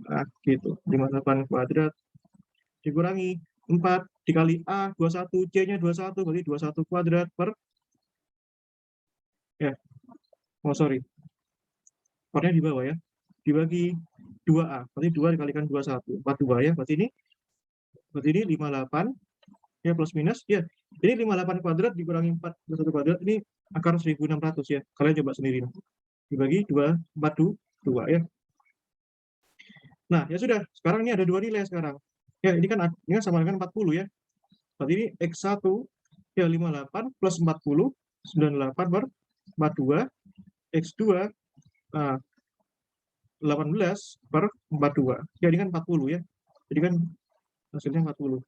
nah gitu, 58 kuadrat dikurangi 4 dikali A 21, C nya 21 berarti 21 kuadrat per ya, oh sorry pernya di bawah ya, dibagi 2A berarti 2 dikalikan 21 42 ya, berarti ini 58 ya plus minus ya, ini 58 kuadrat dikurangi 41 kuadrat, ini akar 1600 ya, kalian coba sendiri dibagi 242 ya. Nah ya sudah, sekarang ini ada dua nilai sekarang ya, ini kan sama dengan 40 ya, berarti ini X1 ya 58 plus 40 98 per 42, X2 18 per 42 ya, ini kan 40 ya, jadi kan hasilnya 40.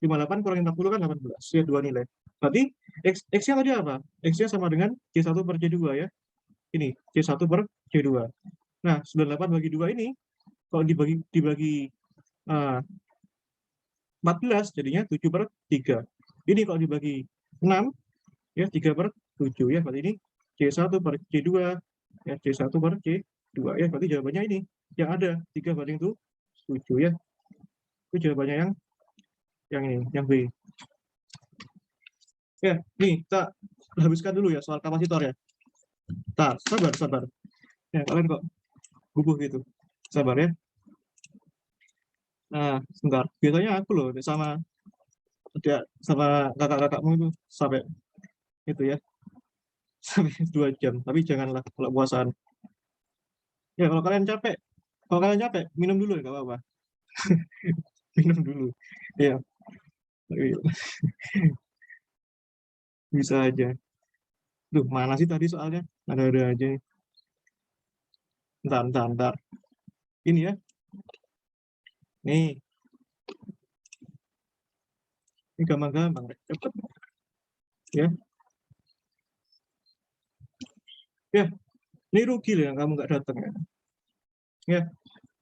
58 kurangi 40 kan 18 ya, dua nilai, berarti X-nya tadi apa, X-nya sama dengan C1 per C2 ya, ini C1 per C2. Nah 98 bagi 2 ini kalau dibagi 14 jadinya 7 per 3, ini kalau dibagi 6 ya 3 per 7 ya, berarti ini C1 per C2 ya, C1 per C2 ya, berarti jawabannya ini yang ada 3 banding 7 ya, itu jawabannya yang ini, yang B ya. Nih kita habiskan dulu ya soal kapasitor ya, sabar ya, kalian kok gugup gitu, sabar ya. Nah sebentar, biasanya aku loh sama kakak-kakakmu itu sampai itu ya, sampai 2 jam, tapi janganlah kalau puasaan ya. Kalau kalian capek minum dulu ya, nggak apa-apa. Minum dulu ya, bisa aja. Duh mana sih tadi soalnya, ada aja. Bentar ini ya, nih ini gampang cepet ya. Ya ini rugi loh yang kamu nggak datang ya.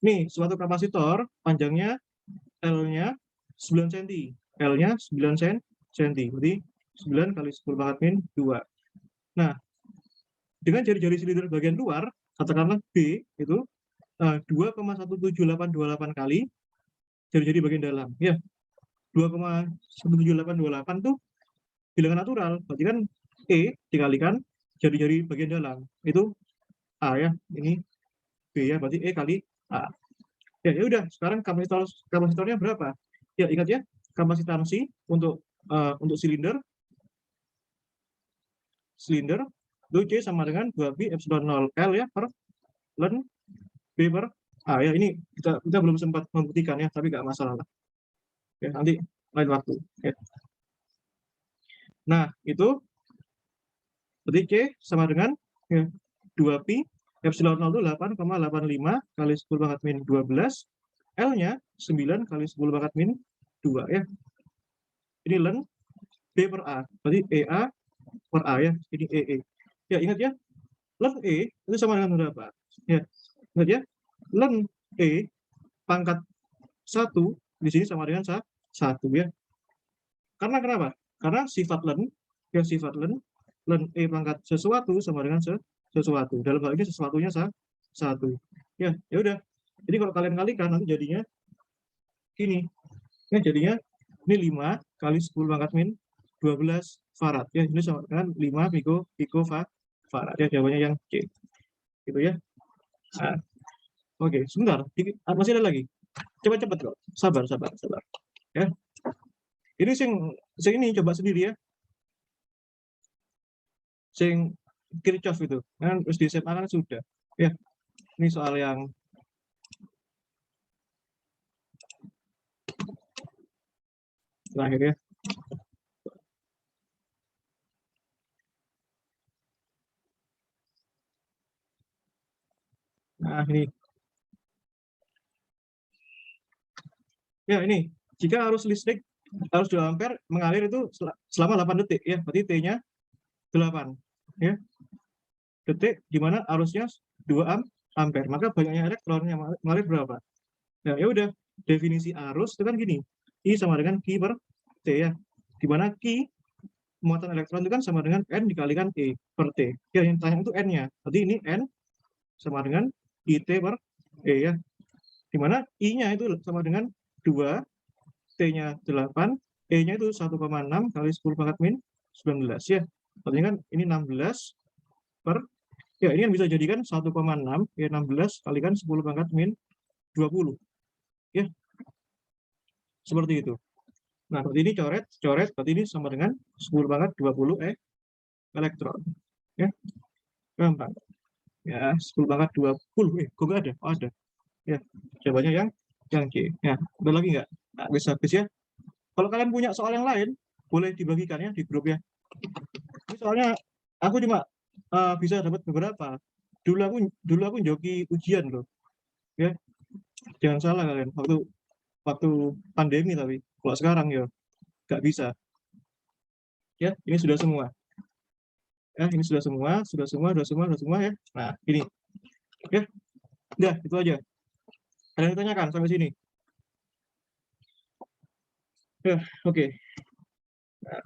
Nih suatu kapasitor panjangnya L-nya 9 cm, L-nya 9 cm, berarti 9 kali 10 pangkat min 2. Nah dengan jari-jari silinder bagian luar katakanlah B itu 2,17828 kali jari-jari bagian dalam ya, 2,17828 tuh bilangan natural, berarti kan E dikalikan jari-jari bagian dalam itu A ya, ini B ya, berarti E kali A ya. Ya udah, sekarang kapasitornya berapa ya, ingat ya, kapasitansi untuk silinder itu C sama dengan 2 pi epsilon 0 L ya per ln B per A ya. Ini kita belum sempat membuktikan ya, tapi nggak masalah lah ya, nanti lain waktu ya. Nah itu berarti C sama dengan ya, 2pi, epsilon 0 itu 8,85 kali 10 pangkat min 12, L-nya 9 kali 10 pangkat min 2 ya. Ini ln B per A, berarti EA per A ya, ini EE. Ya, ingat ya, ln E itu sama dengan berapa? Ya, ingat ya, ln E pangkat 1 di sini sama dengan 1 ya. Karena kenapa? Karena sifat ln, ya sifat ln E pangkat sesuatu sama dengan sesuatu. Dalam hal ini sesuatunya 1. Ya, ya udah. Jadi kalau kalian kalikan nanti jadinya gini. Ya, jadinya ini 5 kali 10 pangkat min 12 farad. Ya, ini sama dengan 5 farad. Ya, jawabannya yang C. Gitu ya. Nah, oke, sebentar. Masih ada lagi. Cepat-cepat kok. Sabar. Ya. Ini sing ini coba sendiri ya. Sing Kirchhoff itu. Kan terus di SMA kan sudah. Ya. Ini soal yang terakhir ya. Nah, ini. Ya, ini. Jika arus listrik arus 2 ampere mengalir itu selama 8 detik ya. Berarti T-nya 8 ya. Detik di mana arusnya 2 ampere. Maka banyaknya elektron yang mengalir berapa? Nah, ya udah. Definisi arus itu kan gini. I sama dengan Q per T ya. Di mana Q muatan elektron itu kan sama dengan N dikalikan E per T. Ya, yang tanya itu N-nya. Berarti ini N sama dengan IT per E ya. Di mana I-nya itu sama dengan 2, T-nya 8, E-nya itu 1,6 kali 10 pangkat min 19 ya. Berarti kan ini 16 per, ya ini kan bisa jadikan 1,6, ya 16 kalikan 10 pangkat min 20. Ya, seperti itu. Nah, berarti ini coret, berarti ini sama dengan 10 pangkat 20 elektron. Ya, gampang. Ya, 10 pangkat 20. Kok nggak ada? Oh, ada. Ya, jawabannya yang C. Ya, ada lagi nggak? Nah, habis ya. Kalau kalian punya soal yang lain, boleh dibagikan ya di grup ya. Ini soalnya aku cuma bisa dapat beberapa. Dulu aku joki ujian loh. Ya, jangan salah kalian. Waktu pandemi tapi kalau sekarang ya nggak bisa. Ya, ini sudah semua. Ya, ini sudah semua ya. Nah, ini. Ya, udah itu aja. Ada yang ditanyakan sampai sini? Ya, oke. Nah,